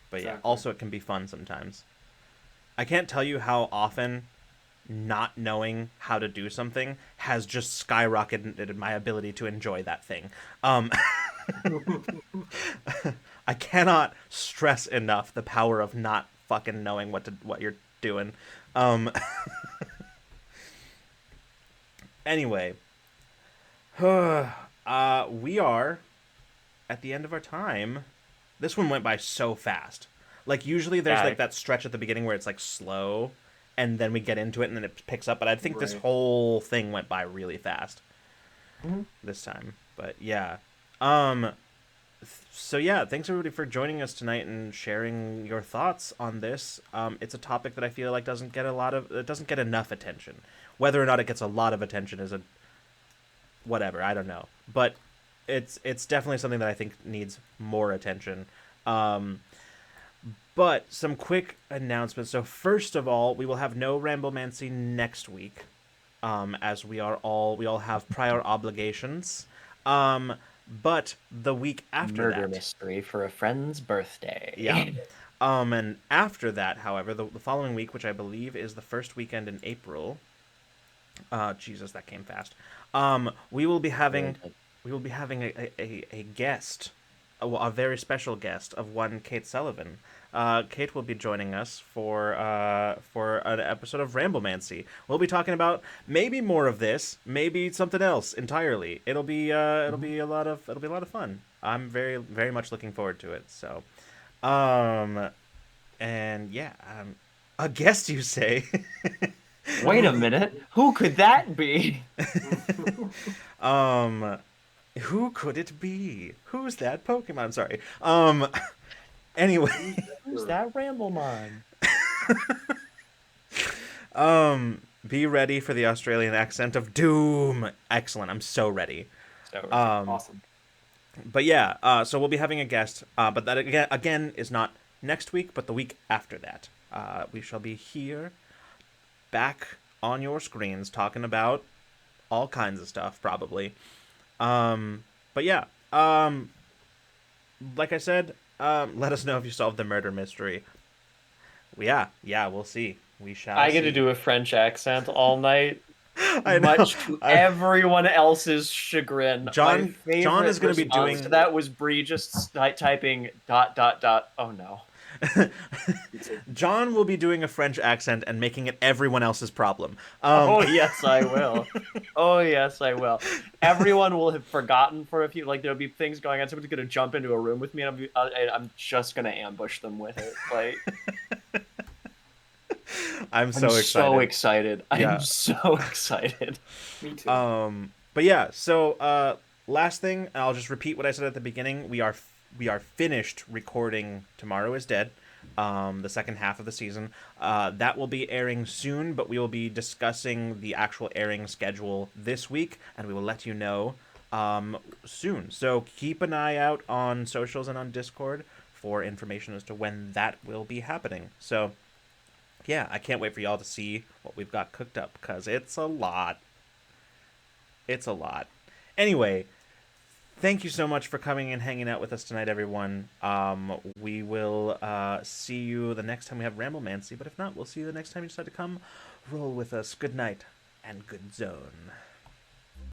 But yeah, also it can be fun sometimes. I can't tell you how often not knowing how to do something has just skyrocketed my ability to enjoy that thing. I cannot stress enough the power of not fucking knowing what you're doing. Anyway, we are at the end of our time This one went by so fast. Like usually there's Yeah. like that stretch at the beginning where it's like slow, and then we get into it and then it picks up. But I think this Right. whole thing went by really fast Mhm. this time. But yeah, um, so yeah, thanks everybody for joining us tonight and sharing your thoughts on this. It's a topic that I feel like it doesn't get enough attention. Whether or not it gets a lot of attention is a whatever, I don't know. But it's definitely something that I think needs more attention. Um, but some quick announcements. So first of all, we will have no Ramblemancy next week, as we all have prior obligations. Um, but the week after Murder that, mystery for a friend's birthday. yeah. And after that, however, the following week, which I believe is the first weekend in April. Jesus, that came fast. We will be having a guest, a very special guest of one Kate Sullivan. Kate will be joining us for an episode of Ramblemancy. We'll be talking about maybe more of this, maybe something else entirely. It'll be a lot of fun. I'm very very much looking forward to it. So, and yeah, a guest you say. Wait a minute. Who could that be? Um, who could it be? Who's that Pokemon? I'm sorry. Anyway, Who's that Ramblemon? be ready for the Australian accent of doom. Excellent. I'm so ready. So Awesome. But yeah, so we'll be having a guest. But that again is not next week, but the week after that. We shall be here, back on your screens, talking about all kinds of stuff, probably. But yeah, like I said, let us know if you solved the murder mystery. Yeah, we'll see. We shall. I get see. to do a French accent all night, I know. much to everyone else's chagrin. John- My favorite John is gonna be response doing- to that was Bree just typing ... Oh no. John will be doing a French accent and making it everyone else's problem. Oh yes, I will. Oh yes, I will. Everyone will have forgotten for a few. Like there'll be things going on. Somebody's gonna jump into a room with me, and I'm just gonna ambush them with it. Like I'm so I'm excited. so excited. Yeah. I'm so excited. Me too. But yeah, so last thing, I'll just repeat what I said at the beginning. We are finished recording Tomorrow is Dead, the second half of the season. That will be airing soon, but we will be discussing the actual airing schedule this week, and we will let you know soon. So keep an eye out on socials and on Discord for information as to when that will be happening. So yeah, I can't wait for y'all to see what we've got cooked up, because it's a lot. It's a lot. Anyway, thank you so much for coming and hanging out with us tonight, everyone. We will see you the next time we have Ramblemancy, but if not, we'll see you the next time you decide to come roll with us. Good night and good zone.